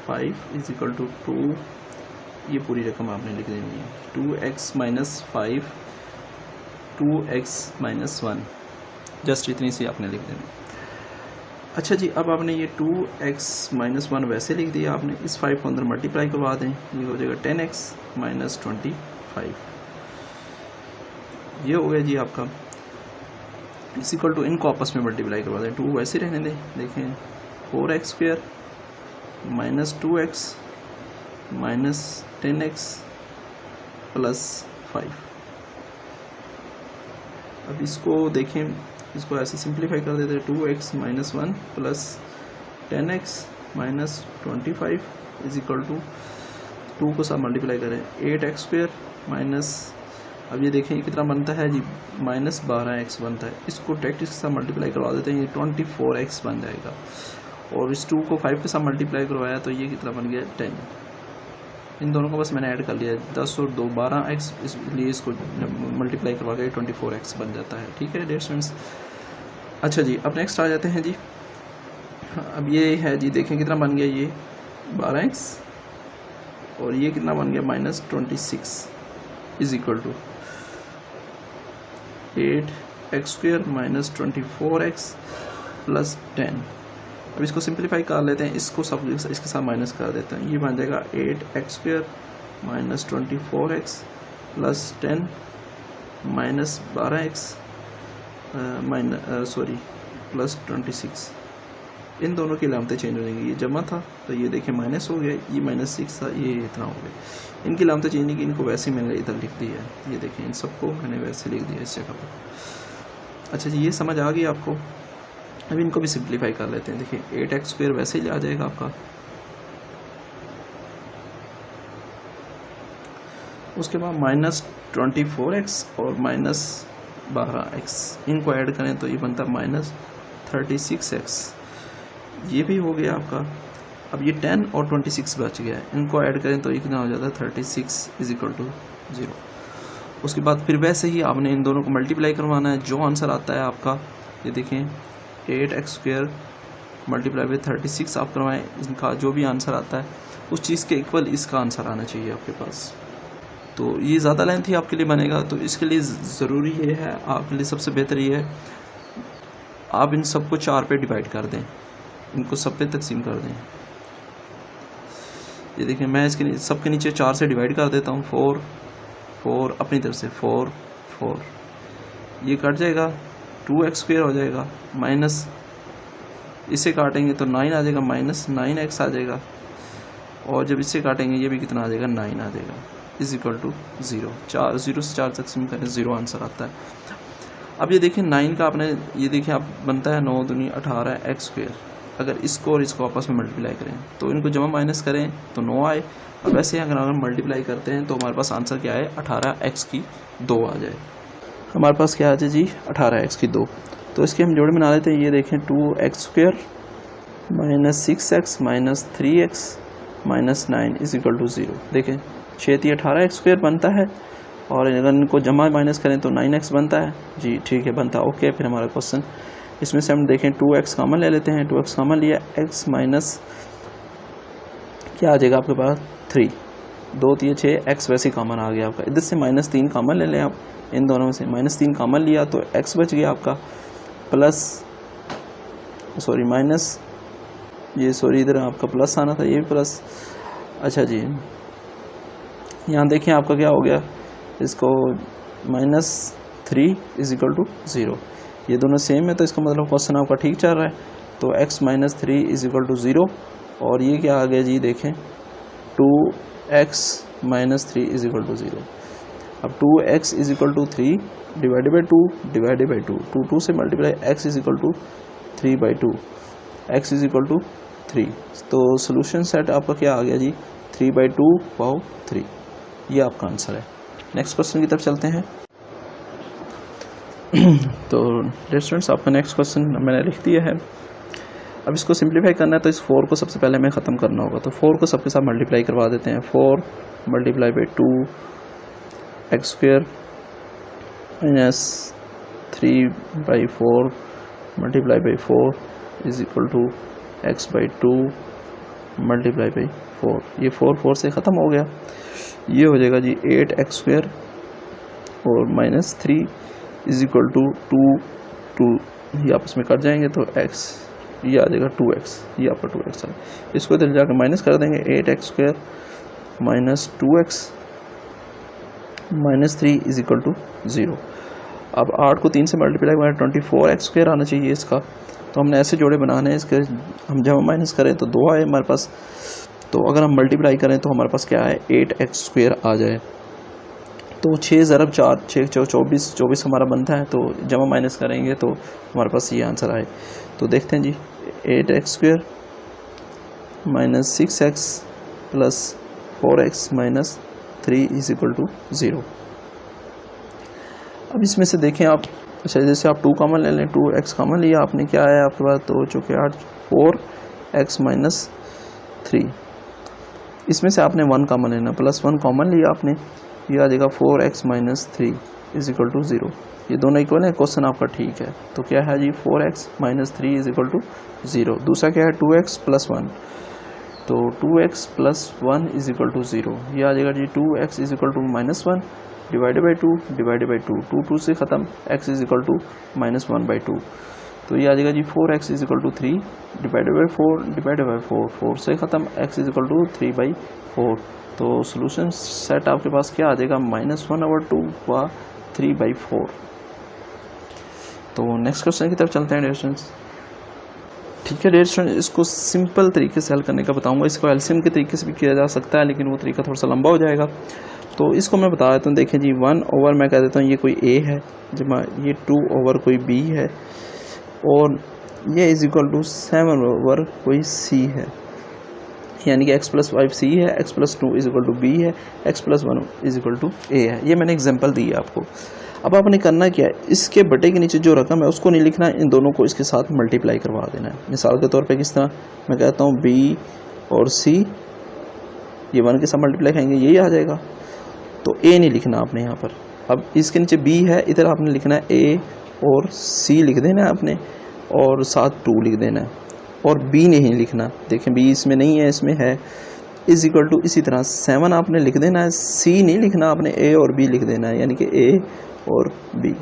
5 is equal to 2, ये पूरी रकम आपने लिख देनी है। 2x minus 5 2x minus 1, just इतनी सी आपने लिख देनी। अच्छा जी, अब आपने ये 2x माइनस 1 वैसे लिख दिया आपने, इस 5 को अंदर मल्टीप्लाई करवा दें, ये हो जाएगा 10x माइनस 25। ये हो गया जी आपका, इस इक्वल टू इनको आपस में मल्टीप्लाई करवा दें, 2 वैसे रहने दें। देखें 4x square minus 2x minus 10x plus 5। अब इसको देखें, इसको ऐसे सिंप्लीफाई कर देते हैं, 2x minus 1 plus 10x minus 25 is equal to 2 को साथ मल्टीप्लाई करें 8x स्क्वायर माइनस अब ये देखें ये कितना बनता है जी, -12x बनता है। इसको डायरेक्ट इसके साथ मल्टीप्लाई करवा देते हैं, ये 24x बन जाएगा। और इस 2 को 5 के साथ मल्टीप्लाई करवाया तो ये कितना बन गया 10। इन दोनों को बस मैंने ऐड कर लिया, 10 और 2 12x, इसलिए इसको मल्टीप्लाई करवा के 24x बन जाता है। ठीक है डियर स्टूडेंट्स। अच्छा जी, अब नेक्स्ट आ जाते हैं जी। अब ये है जी, देखें कितना बन गया ये 12x और ये कितना बन गया -26 is equal to 8x² -24x + 10। अब इसको सिंप्लीफाई कर लेते हैं, इसको सब इसके साथ माइनस कर देते हैं। ये बन जाएगा 8x² -24x + 10 -12x + 26। इन दोनों की लामतें चेंज हो जाएंगी। ये जमा था तो ये देखिए माइनस हो गया, ये -6 था, ये इतना हो गया। इनकी लामतें चेंज नहीं की, इनको वैसे ही मैंने इधर लिख दिया है। ये देखें इन सबको मैंने वैसे लिख दिया इस जगह पर। अच्छा जी, ये समझ आ गई आपको। अब इनको भी सिंप्लीफाई कर लेते हैं। देखिए 8x² वैसे ही आ जाएगा आपका, उसके बाद -24x और -12x, इनको ऐड करें तो ये बनता है -36x। ये भी हो गया आपका। अब ये 10 और 26 बच गया है, इनको ऐड करें तो ये कितना हो जाता है 36 = 0। उसके बाद फिर वैसे ही आपने इन दोनों को मल्टीप्लाई करवाना है। जो आंसर आता है आपका, ये देखें 8x² × 36 आप करवाएं, इनका जो भी आंसर आता है उस चीज़ के इक्वल इसका आंसर आना चाहिए आपके पास। तो ये ज़्यादा लेंथी आपके लिए बनेगा, तो इसके लिए ज़रूरी ये है, आपके लिए सबसे बेहतर ये है आप इन सबको 4 पे डिवाइड कर दें, इनको सब पे तकसीम कर दें। ये देखें मैं इसके सबके नीचे 4 से डिवाइड कर देता हूँ। 4 4 अपनी तरफ से 4 4, ये कट जाएगा, 2x² हो जाएगा, माइनस इसे काटेंगे तो 9 आ जाएगा, -9x आ जाएगा। और जब इससे काटेंगे ये भी कितना आ जाएगा 9 आ जाएगा, = 0। 4 0 से 4 तकसीम करें 0 आंसर आता है। अब ये देखें 9 का आपने, ये देखिए आप बनता है 9 दूनी 18x²। अगर इसको और इसको आपस में मल्टीप्लाई करें तो इनको जमा माइनस करें तो 9 आए, और वैसे अगर मल्टीप्लाई करते हैं तो हमारे पास आंसर क्या है 18x² आ जाए। हमारे पास क्या आ जाए जी 18x²। तो इसके हम जोड़े बना लेते हैं। ये देखें 2x² -6x -3x -9 = 0। देखें 6 18x² बनता है, और अगर इनको जमा माइनस करें तो 9x बनता है जी। ठीक है, बनता है। ओके, फिर हमारा क्वेश्चन इसमें से हम देखें 2x कॉमन ले लेते हैं। 2x कॉमन लिया, x माइनस क्या आ जाएगा आपके पास 3, 2 3 6, x वैसे कॉमन आ गया आपका। इधर से -3 कॉमन ले लें आप, इन दोनों में से -3 कॉमन लिया तो x बच गया आपका, माइनस ये इधर आपका प्लस आना था, ये भी प्लस। अच्छा जी, यहाँ देखें आपका क्या हो गया, इसको -3 = 0। ये दोनों सेम है तो इसका मतलब क्वेश्चन आपका ठीक चल रहा है। तो x - 3 = 0, और ये क्या आ गया जी, देखें 2x - 3 = 0। अब 2x = 3 / 2 2 से मल्टीप्लाई, x = 3/2, x = 3। तो सोल्यूशन सेट आपका क्या आ गया जी 3/2/3। ये आपका आंसर है। नेक्स्ट क्वेश्चन की तरफ चलते हैं। तो डियर स्टूडेंट्स, आपका नेक्स्ट क्वेश्चन मैंने लिख दिया है। अब इसको सिंप्लीफाई करना है तो इस 4 को सबसे पहले हमें ख़त्म करना होगा। तो 4 को सबके साथ मल्टीप्लाई करवा देते हैं। 4 × 2 x² - 3/4 × 4 = x/2 × 4। ये 4 से ख़त्म हो गया। ये हो जाएगा जी 8x² और -3 = 2, ये आपस में कट जाएंगे तो x, ये आ जाएगा 2x, ये आपका 2x है। इसको इधर जाकर माइनस कर देंगे, 8x² - 2x -3 = 0। अब 8 को 3 से मल्टीप्लाई करें 24x² आना चाहिए इसका। तो हमने ऐसे जोड़े बनाने हैं, इसके हम जब माइनस करें तो 2 आए हमारे पास। तो अगर हम मल्टीप्लाई करें तो हमारे पास क्या है 8x² आ जाए। तो 6 × 4 6 24 हमारा बनता है। तो जमा माइनस करेंगे तो हमारे पास ये आंसर आए। तो देखते हैं जी 8x² - 6x + 4x - 3 = 0। अब इसमें से देखें आप, अच्छा जैसे आप 2 कॉमन ले लें, 2x कॉमन लिया आपने, क्या आया आपके पास, तो चूँकि 8 4x माइनस 3, इसमें से आपने 1 कॉमन लेना, +1 कॉमन लिया आपने, ये आ जाएगा 4x minus 3 is equal to 0। ये दोनों इक्वल है, क्वेश्चन आपका ठीक है। तो क्या है जी, 4x minus 3 is equal to 0। दूसरा क्या है, 2x प्लस 1, तो 2x plus 1 is equal to 0। ये आ जाएगा जी 2x is equal to minus 1 divided by 2 divided by 2, 2 से ख़त्म, x इज इक्वल टू -1/2। तो ये आ जाएगा जी 4x is equal to 3 divided by 4 divided by 4, 4 से ख़त्म, x इज इक्वल टू 3/4। तो सोल्यूशन सेट आपके पास क्या आ जाएगा, -1/2 व 3/4। तो नेक्स्ट क्वेश्चन की तरफ चलते हैं डियर स्टूडेंट्स। ठीक है डियर स्टूडेंट्स, इसको सिंपल तरीके से हल करने का बताऊंगा। इसको एलसीएम के तरीके से भी किया जा सकता है, लेकिन वो तरीका थोड़ा सा लंबा हो जाएगा। तो इसको मैं बता देता हूँ। देखें जी, 1 ओवर मैं कह देता हूँ ये कोई a है, जमा ये 2 ओवर कोई b है, और ये इज इक्वल टू 7 ओवर कोई c है, यानी कि x प्लस 5 c है, x plus 2 is equal to b है, x plus 1 is equal to a है। ये मैंने एग्जांपल दी है आपको। अब आपने करना क्या है, इसके बटे के नीचे जो रकम है उसको नहीं लिखना, इन दोनों को इसके साथ मल्टीप्लाई करवा देना है। मिसाल के तौर पे किस तरह, मैं कहता हूँ b और c, ये 1 के साथ मल्टीप्लाई करेंगे, यही आ जाएगा। तो a नहीं लिखना आपने यहाँ पर। अब इसके नीचे b है, इधर आपने लिखना है a और c लिख देना है आपने, और साथ 2 लिख देना है, और b नहीं लिखना। देखें b इसमें नहीं है, इसमें है, इज इक्वल टू इसी तरह 7 आपने लिख देना है, c नहीं लिखना आपने, a और b लिख देना है, यानी कि a और b।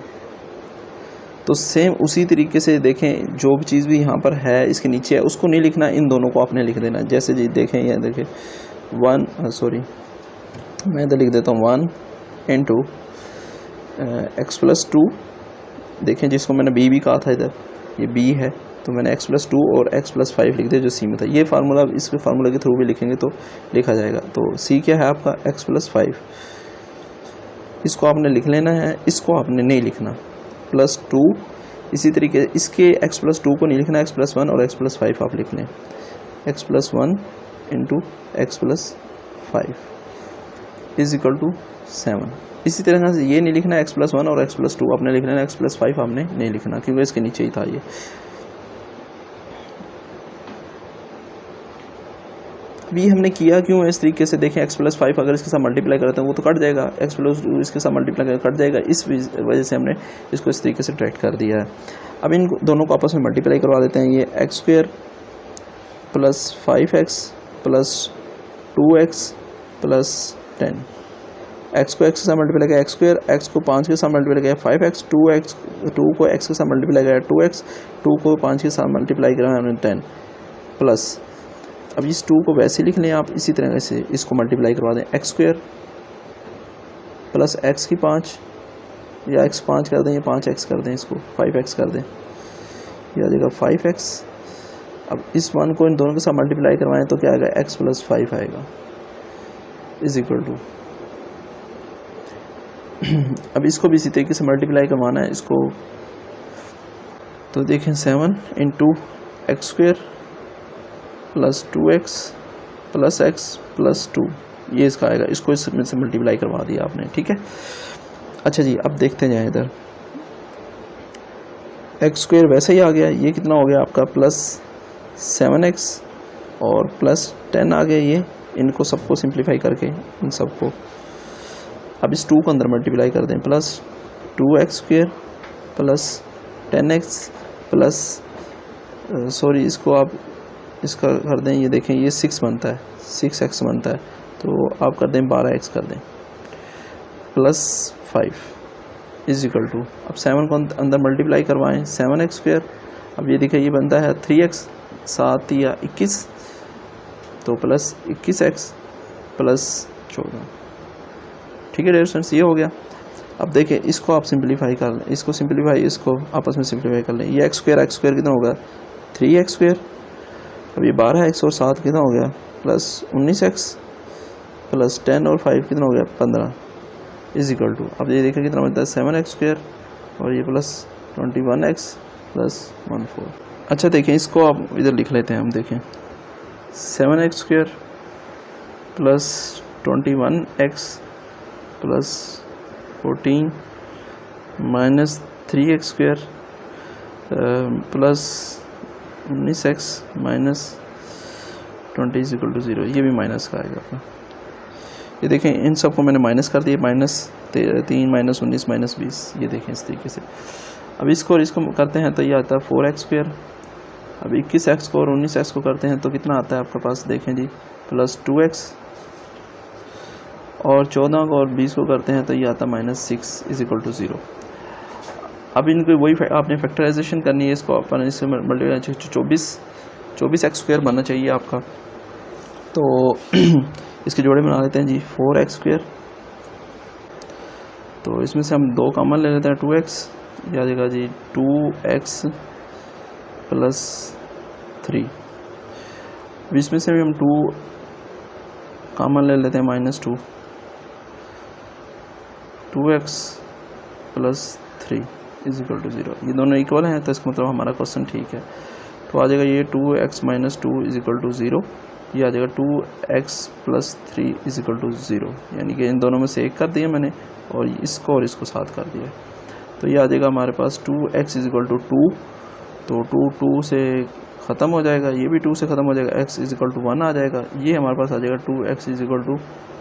तो सेम उसी तरीके से देखें, जो भी चीज़ भी यहाँ पर है इसके नीचे है उसको नहीं लिखना, इन दोनों को आपने लिख देना। जैसे जी देखें, ये देखें 1 सॉरी मैं इधर लिख देता हूँ 1 इंटू एक्स प्लस 2। देखें जिसको मैंने b भी कहा था, इधर ये b है, तो मैंने x प्लस 2 और x प्लस 5 लिख दिया जो c में था। ये फार्मूला, इसके फार्मूला के थ्रू भी लिखेंगे तो लिखा जाएगा। तो c क्या है आपका, x प्लस 5, इसको आपने लिख लेना है, इसको आपने नहीं लिखना, प्लस 2। इसी तरीके इसके x प्लस 2 को नहीं लिखना, x प्लस 1 और x प्लस 5 आप लिख लें, x plus 1 into x plus 5 is equal to 7। इसी तरह से ये नहीं लिखना x प्लस 1 और x प्लस 2 आपने लिख लेना, x प्लस 5 आपने नहीं लिखना, क्योंकि इसके नीचे ही था ये। अभी हमने किया क्यों है इस तरीके से, देखें x प्लस 5 अगर इसके साथ मल्टीप्लाई करते हैं वो तो कट जाएगा, x प्लस 2 इसके साथ मल्टीप्लाई कट जाएगा, इस वजह से हमने इसको इस तरीके से डायरेक्ट कर दिया है। अब इन दोनों को आपस में मल्टीप्लाई करवा देते हैं। ये x² plus 5x plus 2x plus 10, x को x के साथ मल्टीप्लाई किया x², x को 5 के साथ मल्टीप्लाई किया 5x, 2 को x के साथ मल्टीप्लाई किया 2x, 2 को 5 के साथ मल्टीप्लाई किया हमने 10 प्लस। अब इस 2 को वैसे लिख लें आप, इसी तरह से इसको मल्टीप्लाई करवा दें, x² प्लस x की 5, या x 5 कर दें, या 5x कर दें, इसको 5x कर दें, ये आ जाएगा 5x। अब इस 1 को इन दोनों के साथ मल्टीप्लाई करवाएं तो क्या आएगा, x प्लस 5 आएगा इज इक्वल टू। अब इसको भी इसी तरीके से मल्टीप्लाई करवाना है इसको, तो देखें 7 into x² plus 2x plus x plus 2, ये इसका आएगा, इसको इसमें से मल्टीप्लाई करवा दिया आपने, ठीक है। अच्छा जी, अब देखते जाएं इधर, x² वैसे ही आ गया, ये कितना हो गया आपका प्लस 7x और प्लस 10 आ गया, ये इनको सबको सिंप्लीफाई करके इन सबको अब इस 2 को अंदर मल्टीप्लाई कर दें, plus 2x² plus 10x plus sorry इसको आप इसका कर दें, ये देखें ये 6 बनता है, 6x बनता है, तो आप कर दें 12x कर दें प्लस 5 इज इक्वल टू। अब 7 को अंदर मल्टीप्लाई करवाएं, 7x², अब ये देखिए ये बनता है 3x 7 या 21, तो प्लस 21x प्लस 14, ठीक है डियर स्टूडेंट्स, ये हो गया। अब देखें इसको आप सिंप्लीफाई कर लें, इसको सिंप्लीफाई, इसको आपस में सिंप्लीफाई कर लें, ये x² कितना होगा 3x², अब ये 12x और 7 कितना हो गया प्लस 19x प्लस 10 और 5 कितना हो गया 15 इज इक्वल टू। अब ये देखिए कितना बनता है 7x² और ये प्लस 21x प्लस 14। अच्छा देखें इसको आप इधर लिख लेते हैं हम, देखें 7x² plus 21x plus 14 minus 3x² plus 19x minus 20 = 0, ये भी माइनस का आएगा अपना। ये देखें इन सब को मैंने माइनस कर दिया, -3 -19 -20, ये देखें इस तरीके से। अब इसको और इसको करते हैं तो ये आता है 4x²। अब 21x को और 19x को करते हैं तो कितना आता है आपके पास, देखें जी, प्लस 2x, और 14 को और 20 को करते हैं तो ये आता है -6 = 0। अब इनको वही आपने फैक्टराइजेशन करनी है, इसको अपन इससे मल्टीप्लाई 24x² बनना चाहिए आपका। तो इसके जोड़े बना लेते हैं जी, 4x², तो इसमें से हम 2 कॉमन ले लेते हैं, 2x, ये आ जाएगा जी 2x प्लस 3। इसमें से भी हम 2 कॉमन ले लेते हैं, -2, 2x प्लस 3 = 0। ये दोनों इक्वल हैं तो इसका मतलब हमारा क्वेश्चन ठीक है। तो आ जाएगा ये 2x - 2 = 0, ये आ जाएगा 2x प्लस 3 = 0, यानी कि इन दोनों में से एक कर दिया मैंने और इसको साथ कर दिया। तो ये आ जाएगा हमारे पास 2x = 2, तो 2 से ख़त्म हो जाएगा, ये भी 2 से ख़त्म हो जाएगा, x = 1 आ जाएगा। ये हमारे पास आ जाएगा 2x =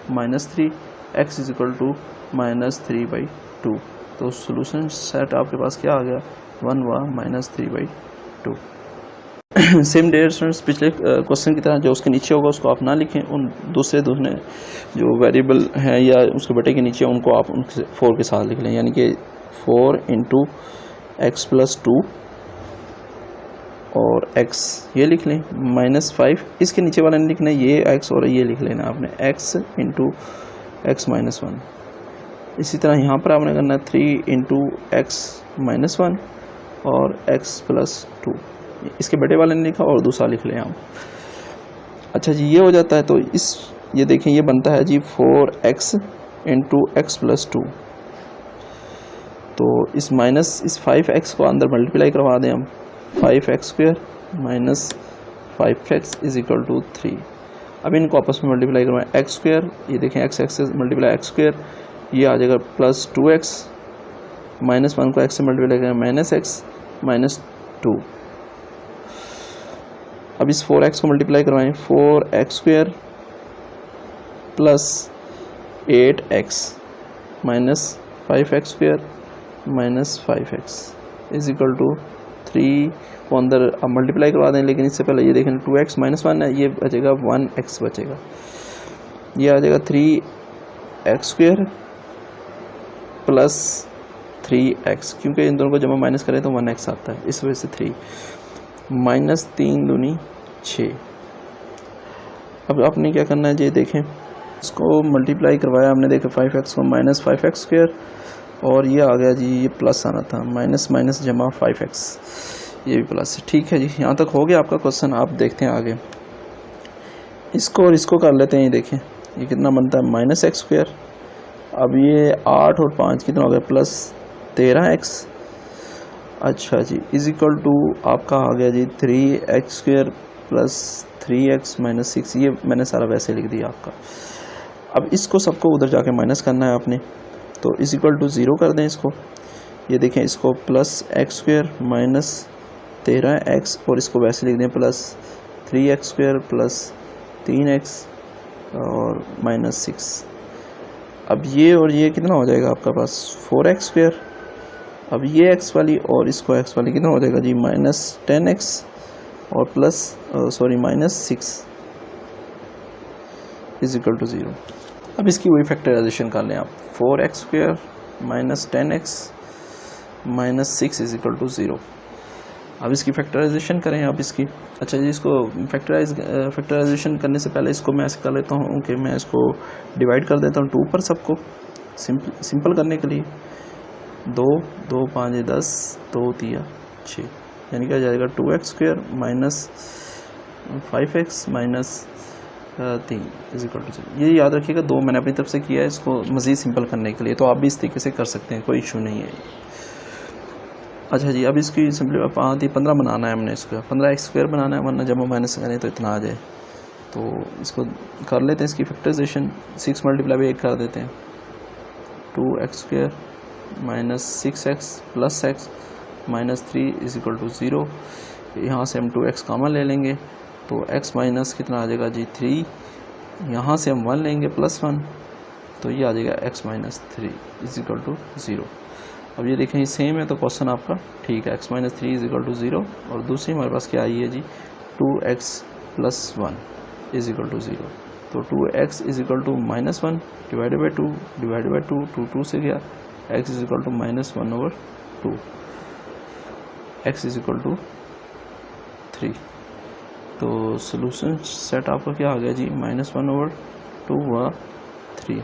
-3, x = -3/2। तो सोल्यूशन सेट आपके पास क्या आ गया, 1 व -3/2। सेम डेयर स्टूडेंट्स, पिछले क्वेश्चन की तरह जो उसके नीचे होगा उसको आप ना लिखें, उन दूसरे जो वेरिएबल हैं या उसके बटे के नीचे उनको आप उनके 4 के साथ लिख लें, यानी कि 4 × x + 2 और x ये लिख लें, -5 इसके नीचे वाला नहीं लिखना, ये x और ये लिख लेना आपने, x × x - 1। इसी तरह यहाँ पर आपने करना है 3 × x - 1 और x + 2, इसके बड़े वाले ने लिखा और दूसरा लिख लें हम। अच्छा जी, ये हो जाता है तो ये देखें ये बनता है जी 4x × x + 2। तो इस 5x को अंदर मल्टीप्लाई करवा दें हम, 5x² - 5x = 3। अब इनको आपस में मल्टीप्लाई करवाएं, x², ये देखें x से मल्टीप्लाई x², ये आ जाएगा प्लस 2x, -1 को x से मल्टीप्लाई करें -x - 2। अब इस 4x को मल्टीप्लाई करवाएं, 4x² plus 8x minus 5x² minus 5x = 3 को अंदर अब मल्टीप्लाई करवा दें, लेकिन इससे पहले ये देखें 2x - 1 है, ये बचेगा 1x बचेगा, ये आ जाएगा 3x² प्लस 3x, क्योंकि इन दोनों को जब हम माइनस करें तो 1x आता है, इस वजह से 3 -3 दूनी 6। अब आपने क्या करना है जी, देखें इसको मल्टीप्लाई करवाया हमने, देखें 5x को -5x² और ये आ गया जी, ये प्लस आना था, माइनस जमा 5x, ये भी प्लस है। ठीक है जी, यहाँ तक हो गया आपका क्वेश्चन। आप देखते हैं आगे, इसको और इसको कर लेते हैं। ये देखें ये कितना बनता है, -x²। अब ये 8 और 5 कितना हो गया, प्लस 13x। अच्छा जी, = आपका आ गया जी 3x² प्लस 3x - 6, ये मैंने सारा वैसे लिख दिया आपका। अब इसको सबको उधर जाके माइनस करना है आपने, तो = 0 कर दें इसको। ये देखें इसको प्लस x² माइनस 13x और इसको वैसे लिख दें प्लस 3x² प्लस 3x और -6। अब ये और ये कितना हो जाएगा आपका पास, 4x²। अब ये x वाली और इसको x वाली कितना हो जाएगा जी, -10x और प्लस -6 = 0। अब इसकी वही फैक्टराइजेशन कर लें आप, 4x² - 10x -6 = 0। अब इसकी फैक्टराइजेशन करें आप इसकी। अच्छा जी, इसको फैक्टराइजेशन करने से पहले इसको मैं ऐसे कर लेता हूँ कि मैं इसको डिवाइड कर देता हूँ 2 पर सबको, सिंपल करने के लिए। 2 2 5 10 2 3 6, यानी क्या जाएगा 2x² माइनस 5x माइनस 3 = 0। ये याद रखिएगा, 2 मैंने अपनी तरफ से किया है इसको मज़ीद सिंपल करने के लिए, तो आप भी इस तरीके से कर सकते हैं, कोई इशू नहीं है। अच्छा जी, अब इसकी सिंपली 15 बनाना है हमने, इसको 15x² बनाना है, वरना जब हम माइनस करें तो इतना आ जाए। तो इसको कर लेते हैं इसकी फैक्टराइजेशन, 6 × 8 कर देते हैं, 2x² -6x plus x -3 is equal to 0। यहाँ से हम 2x कॉमन ले लेंगे तो x माइनस कितना आ जाएगा जी 3, यहाँ से हम 1 लेंगे +1 तो ये आ जाएगा x minus 3 is equal to 0। अब ये देखें सेम है तो क्वेश्चन आपका ठीक है, x minus 3 is equal to 0। और दूसरी हमारे पास क्या आई है जी 2x plus 1 is equal to 0। तो 2x is equal to -1 divided by 2 2 से गया, x is equal to -1/2, x is equal to 3। तो सोल्यूशन सेट आपका क्या आ गया जी -1/2 व 3।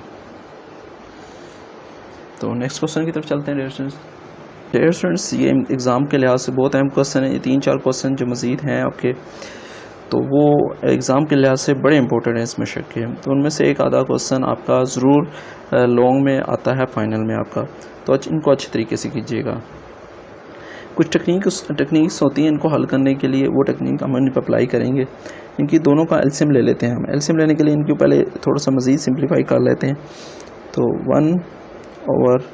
तो नेक्स्ट क्वेश्चन की तरफ चलते हैं डियर स्टूडेंट्स। ये एग्ज़ाम के लिहाज से बहुत अहम क्वेश्चन है, ये 3-4 क्वेश्चन जो मज़ीद हैं आपके तो वो एग्ज़ाम के लिहाज से बड़े इंपॉर्टेंट हैं इसमें शक के। तो उनमें से एक आधा क्वेश्चन आपका ज़रूर लॉन्ग में आता है फाइनल में आपका, तो इनको अच्छे तरीके से कीजिएगा। कुछ टेक्निक्स होती हैं इनको हल करने के लिए, वो टेक्निक हम इन पर अप्लाई करेंगे। इनकी दोनों का एलसीएम ले लेते हैं हम। एलसीएम लेने के लिए इनके पहले थोड़ा सा मज़ीद सिंप्लीफाई कर लेते हैं। तो 1 ओवर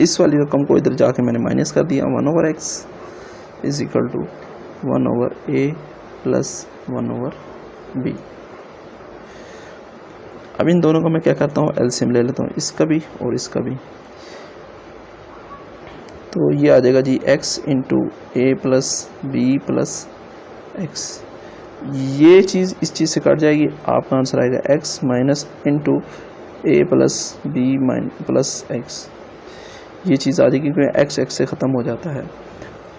इस वाली रकम को इधर जाके मैंने माइनस कर दिया, 1 over x is equal to 1 over a plus 1 over b। अब इन दोनों का मैं क्या करता हूँ एलसीएम ले लेता हूँ, इसका भी और इसका भी। तो ये आ जाएगा जी x इंटू ए प्लस बी प्लस एक्स। ये चीज़ इस चीज़ से कट जाएगी, आपका आंसर आएगा x माइनस इंटू ए प्लस बी प्लस एक्स। ये चीज़ आ जाएगी क्योंकि x से ख़त्म हो जाता है।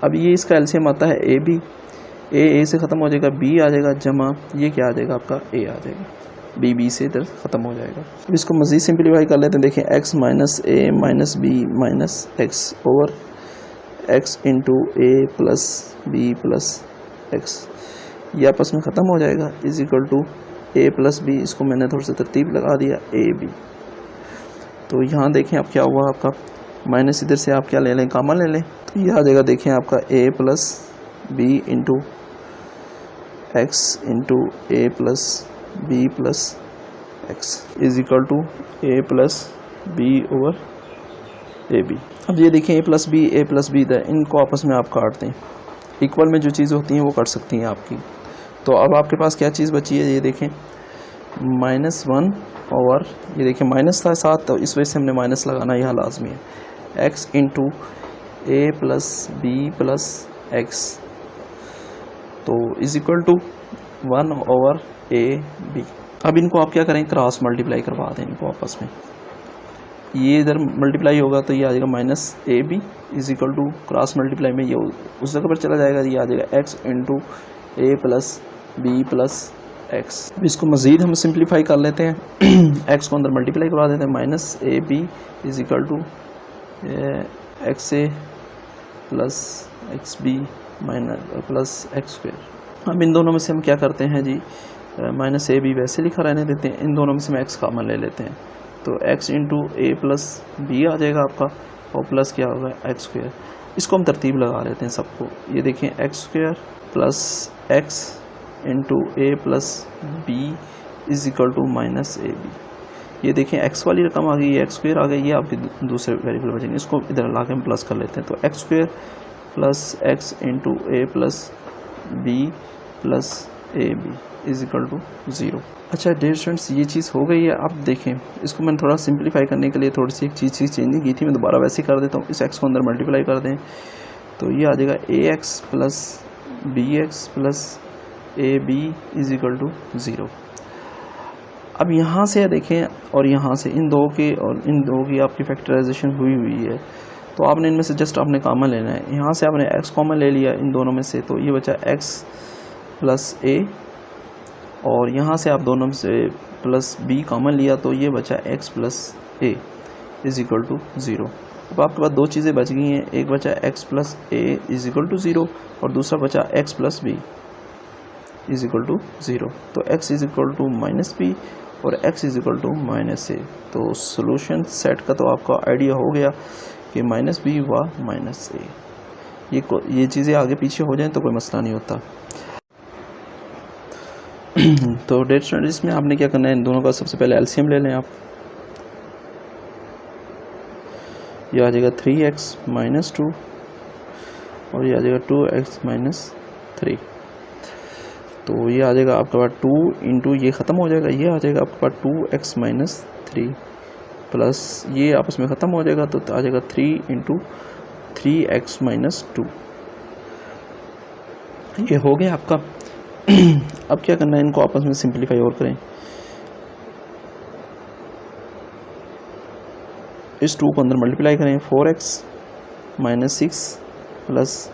अब ये इसका एलसीएम आता है ए बी, ए से ख़त्म हो जाएगा, बी आ जाएगा जमा ये क्या आ जाएगा आपका ए आ जाएगा, बी से इधर ख़त्म हो जाएगा। अब इसको मज़ीद सिंप्लीफाई कर लेते हैं। देखें x minus A minus B minus X over x into A plus B plus X, ये आपस में ख़त्म हो जाएगा is equal to A plus B. इसको मैंने थोड़ा सा तरतीब लगा दिया ए बी। तो यहाँ देखें अब क्या हुआ आपका माइनस, इधर से आप क्या ले लें कॉमन ले लें, तो ये आ जाएगा देखें आपका a plus b into x into A plus B plus x is equal to A plus b over a b. अब ये देखें a प्लस बी था, इनको आपस में आप काट दें, इक्वल में जो चीज़ें होती हैं वो काट सकती हैं आपकी। तो अब आपके पास क्या चीज़ बची है, ये देखें -1 ओवर, ये देखें माइनस था साथ तो इस वजह से हमने माइनस लगाना यहाँ लाजमी है, x इंटू ए प्लस बी प्लस एक्स तो is equal to 1 over a b. अब इनको आप क्या करें क्रॉस मल्टीप्लाई करवा दें इनको आपस में, ये इधर मल्टीप्लाई होगा तो ये आ जाएगा minus a B is equal to cross multiply में ये उस जगह पर चला जाएगा, ये आ जाएगा x इंटू ए प्लस बी प्लस एक्स। इसको मज़ीद हम सिंप्लीफाई कर लेते हैं x को अंदर मल्टीप्लाई करवा देते हैं, minus a B is equal to x a plus x b minus plus x square. अब इन दोनों में से हम क्या करते हैं जी माइनस ए बी वैसे लिखा रहने देते हैं, इन दोनों में से हम x कॉमन ले लेते हैं। तो x इंटू ए प्लस बी आ जाएगा आपका और प्लस क्या होगा एक्स स्क्वायर। इसको हम तरतीब लगा लेते हैं सबको, ये देखें x square plus x into A plus b is equal to minus a b. ये देखें x वाली रकम आ गई, ये एक्स स्क्वायर आ गई, ये आपके दूसरे वेरिएबल बचेंगे, इसको इधर ला के हम प्लस कर लेते हैं। तो x square plus x into A plus B plus A B is equal to 0। अच्छा डियर स्टूडेंट्स ये चीज़ हो गई है। अब देखें इसको मैंने थोड़ा सिंप्लीफाई करने के लिए थोड़ी सी एक चीज़ चेंजिंग की थी, मैं दोबारा वैसे ही कर देता हूँ। इस x को अंदर मल्टीप्लाई कर दें तो ये आ जाएगा A x plus B X plus A B is equal to 0। अब यहाँ से देखें और यहाँ से इन दो के और इन दो की आपकी फैक्टराइजेशन हुई है, तो आपने इनमें से जस्ट आपने कॉमन लेना है। यहाँ से आपने x कॉमन ले लिया इन दोनों में से, तो ये बचा x प्लस a, और यहाँ से आप दोनों में से प्लस b कॉमन लिया तो ये बचा x plus a is equal to 0। अब आपके पास दो चीज़ें बच गई हैं, एक बचा x plus a is equal to 0 और दूसरा बचा x plus b is equal to 0। तो x is equal to minus B और x is equal to minus A. तो सोल्यूशन सेट का तो आपका आइडिया हो गया कि माइनस बी व माइनस ए, ये चीज़ें आगे पीछे हो जाएं तो कोई मसला नहीं होता। तो डेट स्टूडेंट इसमें आपने क्या करना है, इन दोनों का सबसे पहले एलसीएम ले लें आप। ये आ जाएगा 3x माइनस 2 और ये आ जाएगा 2x माइनस 3। तो ये आ जाएगा आपके पास 2 इंटू ये ख़त्म हो जाएगा, ये आ जाएगा आपके पास 2x माइनस 3 प्लस ये आपस में ख़त्म हो जाएगा तो आ जाएगा 3 इंटू 3x माइनस 2। ये हो गया आपका। अब क्या करना है, इनको आपस में सिंप्लीफाई और करें। इस 2 को अंदर मल्टीप्लाई करें, 4x minus 6 plus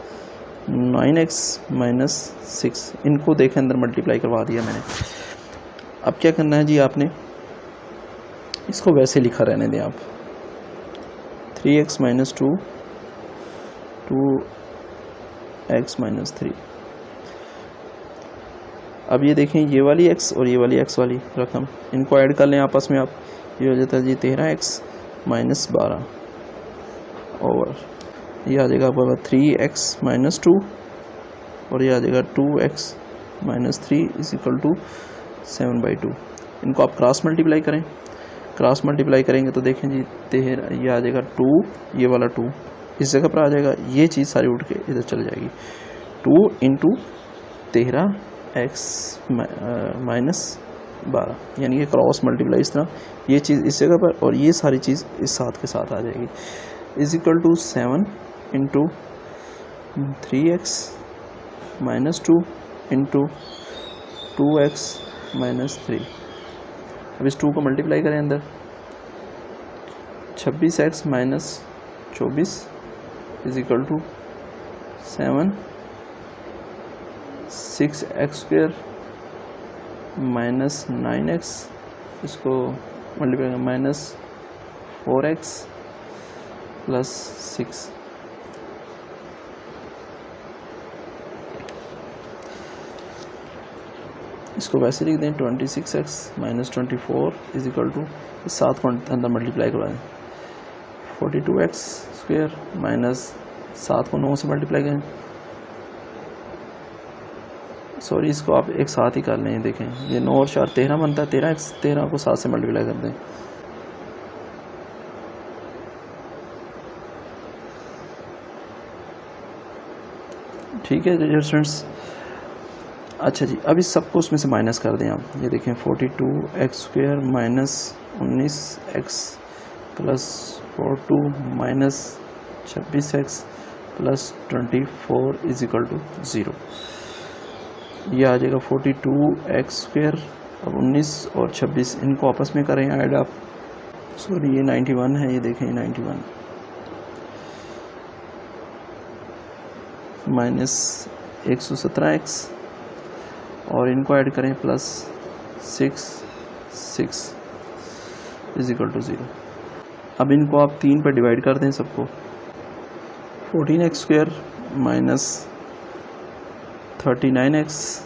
9x minus 6। इनको देखें अंदर मल्टीप्लाई करवा दिया मैंने। अब क्या करना है जी, आपने इसको वैसे लिखा रहने दें आप। 3x minus 2 2x minus 3। अब ये देखें, ये वाली x और ये वाली x वाली रकम, इनको ऐड कर लें आपस में आप। ये हो जाता है जी 13x माइनस 12 ओवर ये आ जाएगा आपका 3x माइनस 2 और ये आ जाएगा 2x minus 3 is equal to 7/2। इनको आप क्रॉस मल्टीप्लाई करें। क्रॉस मल्टीप्लाई करेंगे तो देखें जी ये आ जाएगा 2, ये वाला 2 इस जगह पर आ जाएगा, ये चीज़ सारी उठ के इधर चल जाएगी। 2 इंटू 13x माइनस 12, यानी कि क्रॉस मल्टीप्लाई इस तरह, ये चीज़ इस जगह पर और ये सारी चीज़ इस साथ के साथ आ जाएगी। Is equal to 7 into 3x minus 2 into 2x minus 3। अब इस 2 को मल्टीप्लाई करें अंदर, 26x minus 24 is equal to 7 6x square minus 9x, इसको मल्टीप्लाई करें माइनस 4x प्लस 6। इसको वैसे लिख दें 26x minus 24 is equal to, इस 7 को अंदर मल्टीप्लाई करवा दें, 42x स्क्वेयर माइनस 7 को 9 से मल्टीप्लाई करें। सॉरी, इसको आप एक साथ ही कर लें। देखें ये 9 और 4 13 बनता है, 13 को 7 से मल्टीप्लाई कर दें। ठीक है डियर स्टूडेंट्स। अच्छा जी, अब इस सबको उसमें से माइनस कर दें आप। ये देखें 42x square minus 19x plus 42 minus 26x plus 24 is equal to 0। ये आ जाएगा 42x स्क्वेयर। अब 19 और 26 इनको आपस में करें ऐड आप। सॉरी, ये 91 है, ये देखें 91 माइनस 117x और इनको ऐड करें प्लस 6 इज इक्वल टू 0। अब इनको आप 3 पर डिवाइड कर दें सबको। 14x square minus 39x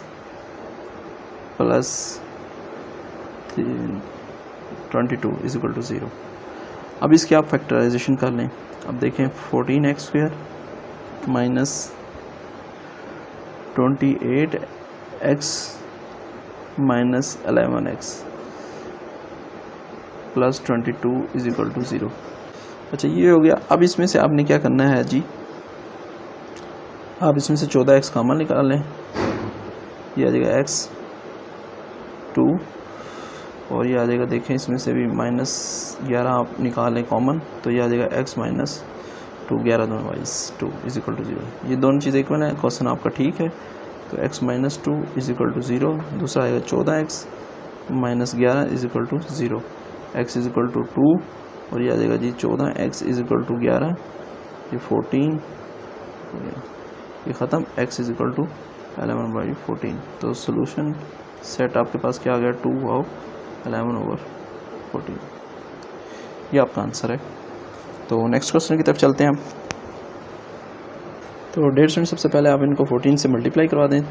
plus 22 is equal to 0। अब इसके आप फैक्टराइजेशन कर लें। अब देखें 14x square minus 28x minus 11x plus 22 is equal to 0। अच्छा, ये हो गया। अब इसमें से आपने क्या करना है जी, आप इसमें से 14x कॉमन निकाल लें। ये आ जाएगा x 2 और ये आ जाएगा, देखें इसमें से भी माइनस 11 आप निकाल लें कॉमन, तो ये आ जाएगा x माइनस 2, 11 दोनों वाइज 2 इज इक्वल टू 0। ये दोनों चीज़ें इक्वल है, क्वेश्चन आपका ठीक है। तो x minus 2 is equal to 0। दूसरा आएगा 14x minus 11 is equal to 0, x is equal to 2 और ये आ जाएगा जी 14x इज इक्वल टू 11, ये 14, ये ख़त्म, x इज इक्वल टू 11/14। तो सोल्यूशन सेट आपके पास क्या आ गया, 2/11/14। ये आपका आंसर है। तो नेक्स्ट क्वेश्चन की तरफ चलते हैं हम। तो 150 सबसे पहले आप इनको 14 से मल्टीप्लाई करवा दें।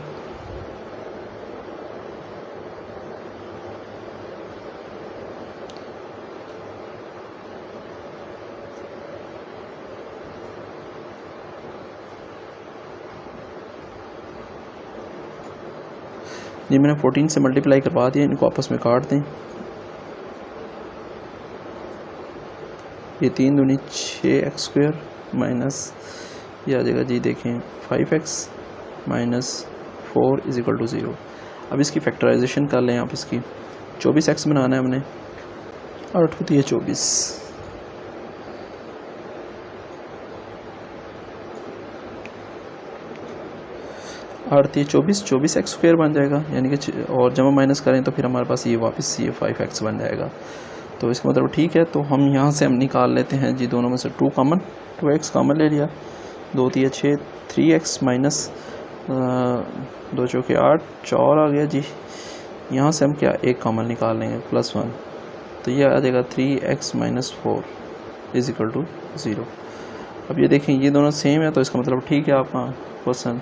ये मैंने 14 से मल्टीप्लाई करवा दिया, इनको आपस में काट दें। ये 3 दूनी 6x² माइनस ये आ जाएगा जी, देखें 5x माइनस 4 = 0। अब इसकी फैक्टराइजेशन कर लें आप। इसकी 24x बनाना है हमने, 8 होती है 24, 8 थी 24, 24x² बन जाएगा, यानी कि और जमा माइनस करें तो फिर हमारे पास ये वापस ये 5x बन जाएगा। तो इसका मतलब ठीक है। तो हम यहाँ से हम निकाल लेते हैं जी, दोनों में से 2 कॉमन, 2x कॉमन ले लिया, 2 थी 6, 3x माइनस 2 चौके 8, 4 आ गया जी। यहाँ से हम क्या 1 कॉमन निकाल लेंगे +1, तो ये आ जाएगा 3x माइनस 4 = 0। अब ये देखें ये दोनों सेम है, तो इसका मतलब ठीक है आपका क्वेश्चन।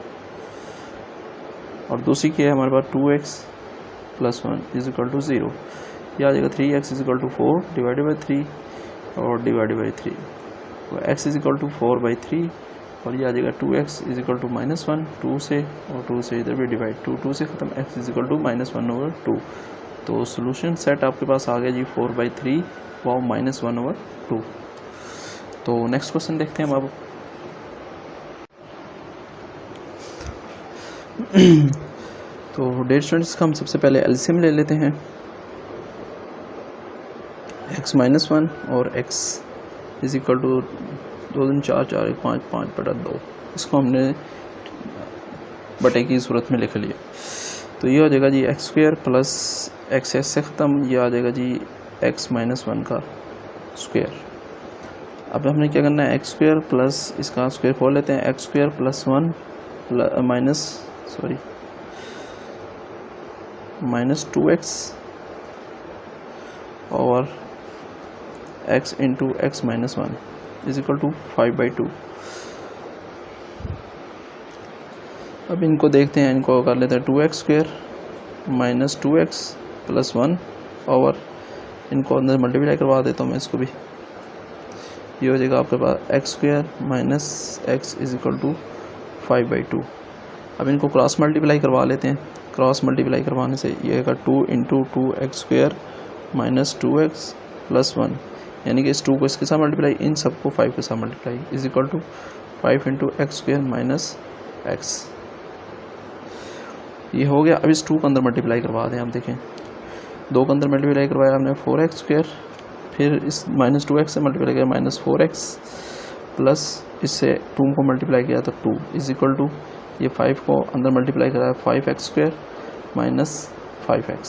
और दूसरी क्या है हमारे पास 2x + 1 = 0। यह आ जाएगा 3x = 4 डिवाइडेड बाई 3 और डिवाइडेड बाई 3, तो x = 4/3, और ये आ जाएगा 2x = -1, 2 से और 2 से इधर भी डिवाइड, 2 से ख़त्म, x = -1/2। तो सोल्यूशन सेट आपके पास आ गया जी 4/3 व -1/2। तो नेक्स्ट क्वेश्चन देखते हैं हम अब। तो डेट स्टूडेंट्स का हम सबसे पहले एलसीएम ले लेते हैं। x - 1 और x = 2 2 4 4 1 5 5/2, इसको हमने बटे की सूरत में लिख लिया। तो ये हो जाएगा जी x² प्लस x से ख़त्म, ये आ जाएगा जी x - 1 का स्क्वायर। अब हमने क्या करना है, x² प्लस इसका स्क्वायर खोल लेते हैं, x² प्लस 1 माइनस 2x और x इंटू x - 1 = 5/2। अब इनको देखते हैं, इनको कर लेते हैं 2x² माइनस 2x प्लस 1 और इनको अंदर मल्टीप्लाई करवा देता हूँ मैं इसको भी। ये हो जाएगा आपके पास x² माइनस x = 5/2। अब इनको क्रॉस मल्टीप्लाई करवा लेते हैं। क्रॉस मल्टीप्लाई करवाने से ये आएगा 2 × 2x² माइनस 2x प्लस 1, यानी कि इस 2 को इसके साथ मल्टीप्लाई, इन सबको 5 के साथ मल्टीप्लाई = 5 × x² माइनस x। ये हो गया। अब इस 2 को अंदर मल्टीप्लाई करवा दें। आप देखें 2 को अंदर मल्टीप्लाई करवाया हमने 4x², फिर इस -2x से मल्टीप्लाई किया -4x प्लस इससे 2 को मल्टीप्लाई किया तो 2 = ये 5 को अंदर मल्टीप्लाई कराया 5x² माइनस 5x।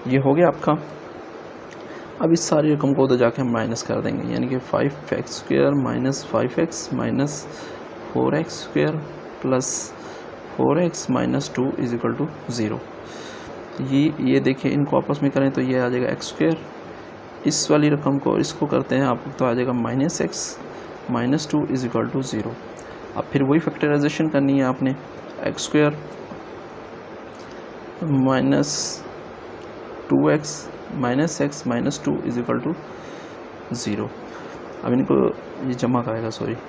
ये हो गया आपका। अब इस सारी रकम को उधर जाके हम माइनस कर देंगे, यानी कि 5x² minus 5x minus 4x² plus 4x minus 2 = 0। ये देखिए, इनको आपस में करें तो ये आ जाएगा x²। इस वाली रकम को इसको करते हैं आप तो आ जाएगा -x माइनस 2 = 0। अब फिर वही फैक्टराइजेशन करनी है आपने, x² minus 2x minus x minus 2 = 0। अब इनको ये जमा करेगा,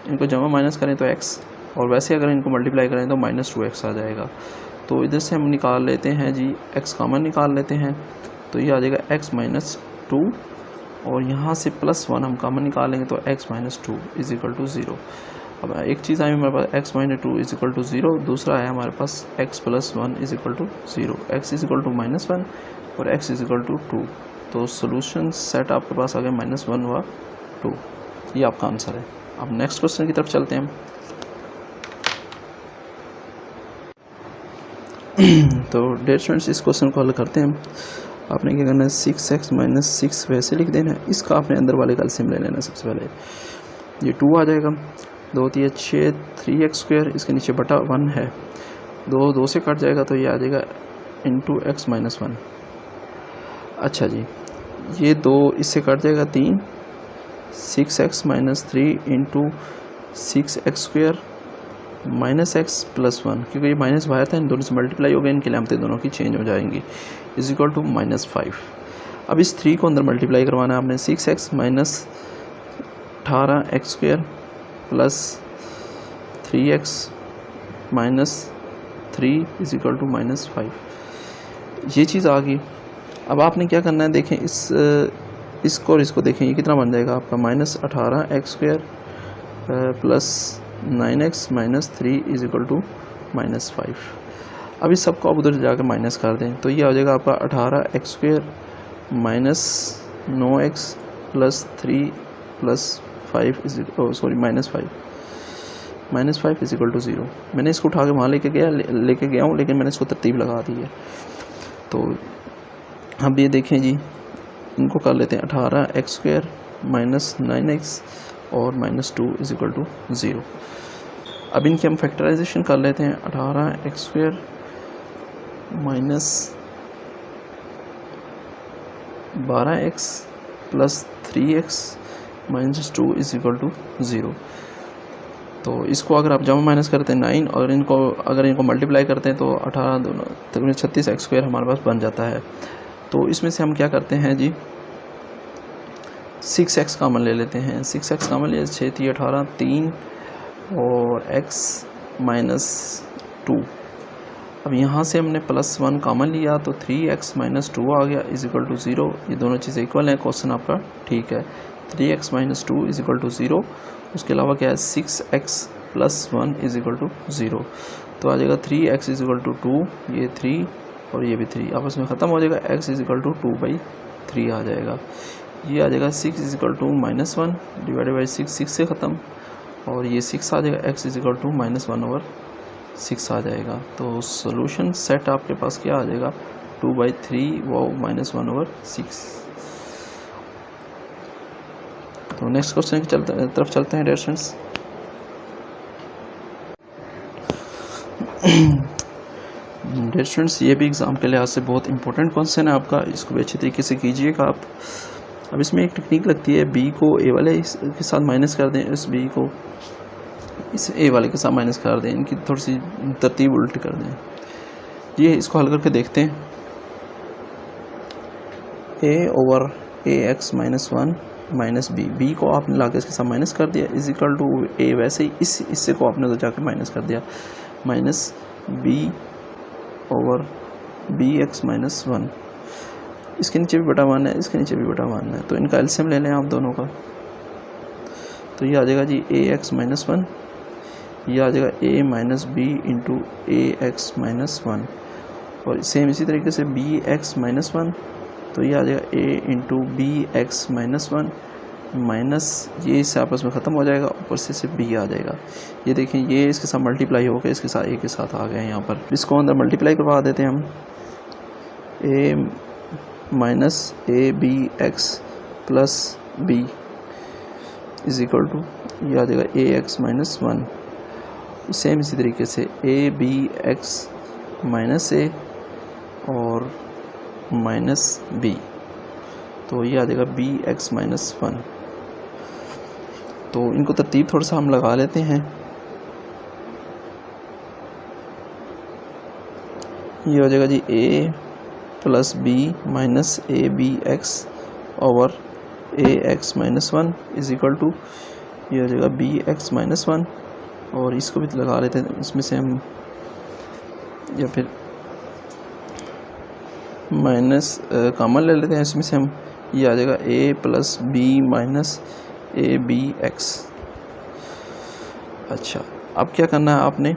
इनको जमा माइनस करें तो x, और वैसे अगर इनको मल्टीप्लाई करें तो -2x आ जाएगा। तो इधर से हम निकाल लेते हैं जी, x कॉमन निकाल लेते हैं, तो ये आ जाएगा x माइनस 2, और यहाँ से +1 हम कॉमन निकालेंगे तो x माइनस 2 = 0। अब एक चीज़ आई हमारे पास x माइनस 2 = 0, दूसरा है हमारे पास x प्लस 1 = 0, x -1 और x = 2। तो सोल्यूशन सेट आपके पास आ गया -1 व 2। ये आपका आंसर है। अब नेक्स्ट क्वेश्चन की तरफ चलते हैं हम। तो डेयर स्टूडेंट्स, इस क्वेश्चन को हल करते हैं हम। आपने क्या करना है, 6x माइनस 6 वैसे लिख देना है, इसका आपने अंदर वाले का एलसीएम ले लेना है। सबसे पहले ये 2 आ जाएगा, 2 × 6 3x², इसके नीचे बटा 1 है, 2 से कट जाएगा तो ये आ जाएगा इंटू x माइनस 1। अच्छा जी, ये 2 इससे कट जाएगा 3, 6x minus 3 into 6x² minus x plus 1, क्योंकि ये माइनस बाहर था, इन दोनों से मल्टीप्लाई हो गए, इनके लामतें दोनों की चेंज हो जाएंगी, = -5। अब इस 3 को अंदर मल्टीप्लाई करवाना है आपने, 6x minus 18x² plus 3x minus 3 = -5। ये चीज़ आ गई। अब आपने क्या करना है, देखें इसको और इसको देखें, ये कितना बन जाएगा आपका -18x² plus 9x minus 3 is equal to -5। अब इस सबको आप उधर जाकर माइनस कर दें तो ये आ जाएगा आपका 18x² minus 9x plus 3 plus 5 is -5 is equal to 0। मैंने इसको उठा के वहाँ लेके गया हूँ, लेकिन मैंने इसको तरतीब लगा दी है। तो अब ये देखें जी, इनको कर लेते हैं 18x² माइनस 9x और -2 इज इक्वल टू 0। अब इनकी हम फैक्टराइजेशन कर लेते हैं। 18x² minus 12x plus 3x minus 2 is equal to 0। तो इसको अगर आप जमा माइनस करते हैं 9 और अगर इनको मल्टीप्लाई करते हैं तो 18 दोनों तकरीबन 36x² हमारे पास बन जाता है। तो इसमें से हम क्या करते हैं जी, 6x कॉमन ले लेते हैं। 6x कॉमन ले 6 3 18 3 और x माइनस 2। अब यहाँ से हमने +1 कॉमन लिया तो 3x माइनस 2 आ गया इज इक्वल टू 0। ये दोनों चीज़ें इक्वल हैं, क्वेश्चन आपका ठीक है। 3x minus 2 is equal to 0। उसके अलावा क्या है, 6x plus 1 is equal to 0। तो आ जाएगा 3x इज इक्वल टू 2, ये 3 और ये भी 3 आपस में ख़त्म हो जाएगा। x इज इक्वल टू 2/3 आ जाएगा। ये आ जाएगा 6 is equal to -1 divided by 6 से ख़त्म, और ये 6 आ जाएगा। x इज इक्वल टू -1/6 आ जाएगा। तो सोल्यूशन सेट आपके पास क्या आ जाएगा, 2/3 वो -1/6। तो नेक्स्ट क्वेश्चन की तरफ चलते हैं डियर स्टूडेंट्स। डियर स्टूडेंट्स, ये भी एग्ज़ाम के लिहाज से बहुत इंपॉर्टेंट क्वेश्चन है आपका, इसको भी अच्छे तरीके से कीजिएगा आप। अब इसमें एक टेक्निक लगती है, बी को ए वाले के साथ माइनस कर दें, इस बी को इस ए वाले के साथ माइनस कर दें, इनकी थोड़ी सी तरतीब उल्टी कर दें। ये इसको हल करके देखते हैं। a/ax माइनस 1 माइनस बी को आपने लाके इसके साथ माइनस कर दिया इज इक्वल टू ए। वैसे ही इस हिस्से को आपने उधर जाके माइनस कर दिया, माइनस b/bx माइनस 1। इसके नीचे भी बटा 1 है, इसके नीचे भी बटा 1 है, तो इनका एलसीएम ले लें आप दोनों का। तो ये आ जाएगा जी ax माइनस 1, ये आ जाएगा a minus b into ax minus 1, और सेम इसी तरीके से bx माइनस 1, तो ये आ जाएगा a into bx minus 1 minus ये इससे आपस में ख़त्म हो जाएगा, ऊपर से सिर्फ b आ जाएगा। ये देखें, ये इसके साथ मल्टीप्लाई हो गया, इसके साथ a के साथ आ गए हैं। यहाँ पर इसको अंदर मल्टीप्लाई करवा देते हैं हम। a minus abx plus b is equal to ये आ जाएगा ax माइनस 1। सेम इसी तरीके से abx माइनस a और माइनस b, तो ये आ जाएगा bx माइनस 1। तो इनको तरतीब थोड़ा सा हम लगा लेते हैं। ये हो जाएगा जी a plus b minus abx over ax minus 1 is equal to ये हो जाएगा bx माइनस 1, और इसको भी लगा लेते हैं इसमें से हम, या फिर माइनस कॉमन ले लेते हैं इसमें से हम। ये आ जाएगा a plus b minus abx। अच्छा, अब क्या करना है आपने,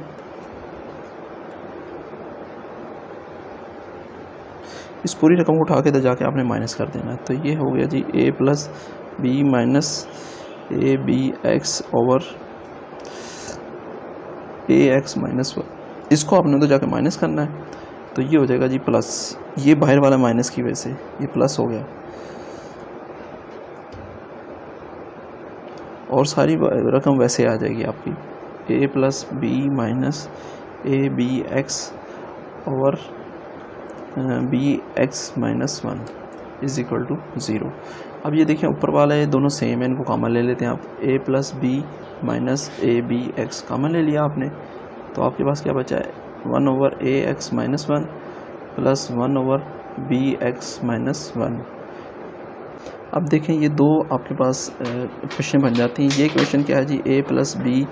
इस पूरी रकम को उठा के इधर जाके आपने माइनस कर देना है। तो ये हो गया जी a plus b minus abx over ax minus 1। इसको आपने उधर जाके माइनस करना है, तो ये हो जाएगा जी प्लस, ये बाहर वाला माइनस की वजह से ये प्लस हो गया, और सारी रकम वैसे आ जाएगी आपकी a plus b minus abx over bx minus 1 is equal to 0। अब ये देखें, ऊपर वाला ये दोनों सेम है, इनको कॉमन ले लेते हैं आप। a plus b minus abx common ले लिया आपने, तो आपके पास क्या बचा है, 1 over ax minus 1 plus 1 over bx minus 1। अब देखें, ये दो आपके पास क्वेश्चन बन जाती हैं। ये क्वेश्चन क्या है जी, a plus b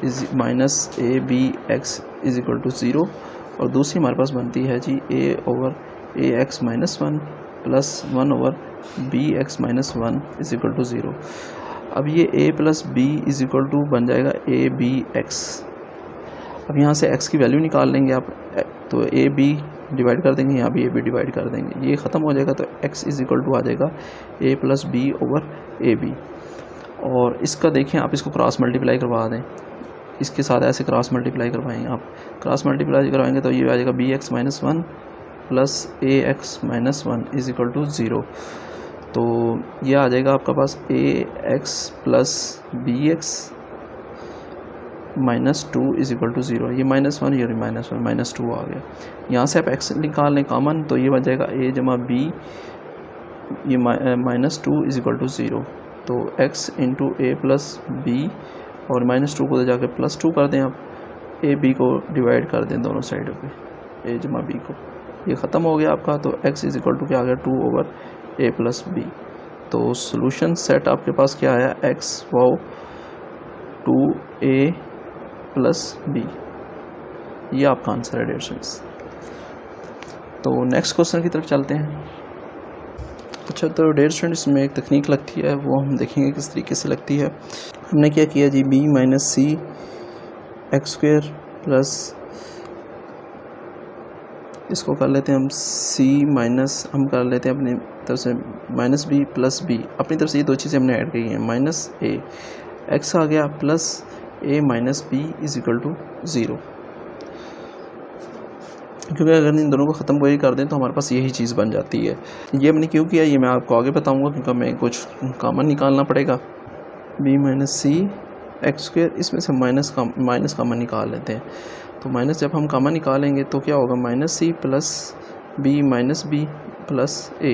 is minus abx is equal to 0, और दूसरी हमारे पास बनती है जी a over a x minus one plus 1 over b x minus one is equal to 0। अब ये a plus b is equal to बन जाएगा ए बी एक्स। अब यहाँ से x की वैल्यू निकाल लेंगे आप, तो ए बी डिवाइड कर देंगे, यहाँ भी ए बी डिवाइड कर देंगे, ये ख़त्म हो जाएगा, तो x इज इक्वल टू आ जाएगा a plus b over a b. और इसका देखें आप, इसको क्रॉस मल्टीप्लाई करवा दें, इसके साथ ऐसे क्रॉस मल्टीप्लाई करवाएंगे आप, क्रॉस मल्टीप्लाई करवाएंगे तो ये आ जाएगा B x minus one plus A x minus one is equal to 0। तो ये आ जाएगा आपका पास A x plus B x minus two is equal to 0। ये -1 ये -1 -2 आ गया। यहाँ से आप x निकाल लें कॉमन, तो ये बन जाएगा a जमा बी, ये -2 इज इक्वल टू 0। तो x इंटू ए प्लस बी और -2 को जाके +2 कर दें आप, a b को डिवाइड कर दें दोनों साइडों पे, a जमा बी को, ये ख़त्म हो गया आपका। तो x इज इक्वल टू क्या आ गया 2 ओवर a प्लस बी। तो सोल्यूशन सेट आपके पास क्या आया, x wow 2a plus B, ये आपका आंसर है डियर स्टूडेंट्स। तो नेक्स्ट क्वेश्चन की तरफ चलते हैं। अच्छा, तो डियर स्टूडेंट्स में एक तकनीक लगती है, वो हम देखेंगे किस तरीके से लगती है। हमने क्या किया जी, B minus c x square plus, इसको कर लेते हैं हम सी माइनस, हम कर लेते हैं अपनी तरफ से माइनस बी प्लस बी, अपनी तरफ से ये दो चीज़ें हमने ऐड की हैं, माइनस ए एक्स आ गया plus a minus b is equal to 0। क्योंकि अगर इन दोनों को ख़त्म कोई कर दें तो हमारे पास यही चीज़ बन जाती है। ये हमने क्यों किया ये मैं आपको आगे बताऊंगा, क्योंकि हमें कुछ कॉमन निकालना पड़ेगा। b minus c x square, इसमें से माइनस कॉमन निकाल लेते हैं। तो माइनस जब हम कॉमन निकालेंगे तो क्या होगा, minus c plus b minus B plus A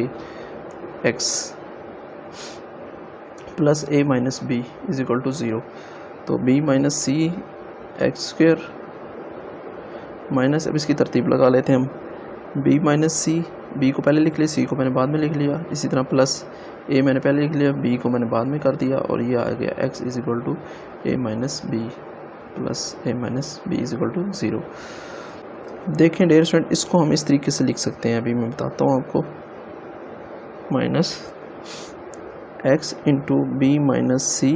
x plus A minus b is equal to 0। तो b minus c x square minus, अब इसकी तरतीब लगा लेते हैं हम, b माइनस सी, b को पहले लिख लिया, c को मैंने बाद में लिख लिया, इसी तरह प्लस a मैंने पहले लिख लिया, b को मैंने बाद में कर दिया, और ये आ गया x is equal to a minus B plus a minus b is equal to 0। देखें डियर स्टूडेंट, इसको हम इस तरीके से लिख सकते हैं, अभी मैं बताता हूँ आपको, minus x into B minus C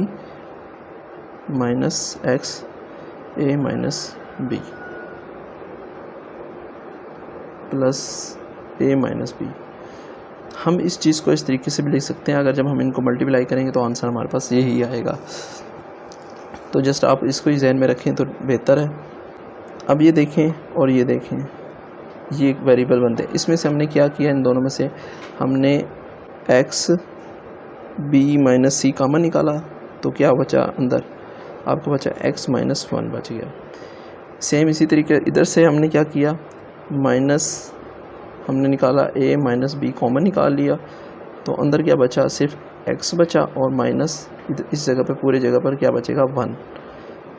minus X A minus B plus A minus B. हम इस चीज़ को इस तरीके से भी लिख सकते हैं, अगर जब हम इनको मल्टीप्लाई करेंगे तो आंसर हमारे पास यही आएगा। तो जस्ट आप इसको ही ज़हन में रखें तो बेहतर है। अब ये देखें और ये देखें, ये एक वेरिएबल बनते हैं, इसमें से हमने क्या किया, इन दोनों में से हमने एक्स बी माइनस सी कॉमन निकाला, तो क्या बचा अंदर आपको, बचा x माइनस 1 बच गया। सेम इसी तरीके इधर से हमने क्या किया, माइनस हमने निकाला a माइनस बी कॉमन निकाल लिया, तो अंदर क्या बचा, सिर्फ x बचा, और माइनस इस जगह पे पूरे जगह पर क्या बचेगा,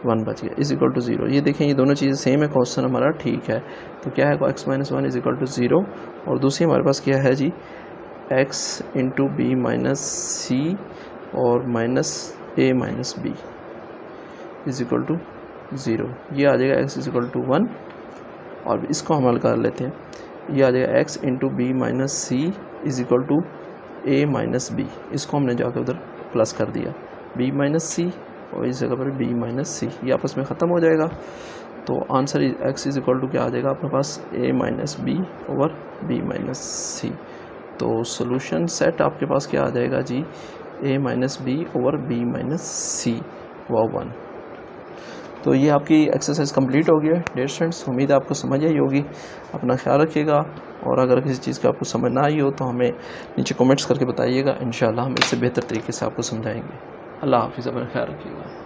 1 बच गया इज इक्वल टू 0। ये देखें ये दोनों चीज़ें सेम है, क्वेश्चन हमारा ठीक है। तो क्या है, x minus 1 is equal to 0, और दूसरी हमारे पास क्या है जी, x into B minus c और minus a minus b is equal to 0। ये आ जाएगा x इज इक्वल टू 1, और इसको हम हल कर लेते हैं, ये आ जाएगा x into B minus c is equal to a minus b, इसको हमने जाकर उधर प्लस कर दिया, b माइनस सी और इस जगह पर b माइनस सी, ये आपस में ख़त्म हो जाएगा। तो answer x is equal to क्या आ जाएगा अपने पास, a minus B over b minus C. तो सोल्यूशन सेट आपके पास क्या आ जाएगा जी, a minus B over b minus C वो 1। तो ये आपकी एक्सरसाइज कंप्लीट हो गया डियर स्टूडेंट्स, उम्मीद है आपको समझ आई होगी। अपना ख्याल रखिएगा, और अगर किसी चीज़ का आपको समझ ना आई हो तो हमें नीचे कमेंट्स करके बताइएगा, इंशाल्लाह हम इससे बेहतर तरीके से आपको समझाएंगे। अल्लाह हाफिज़, अपना ख्याल रखिएगा।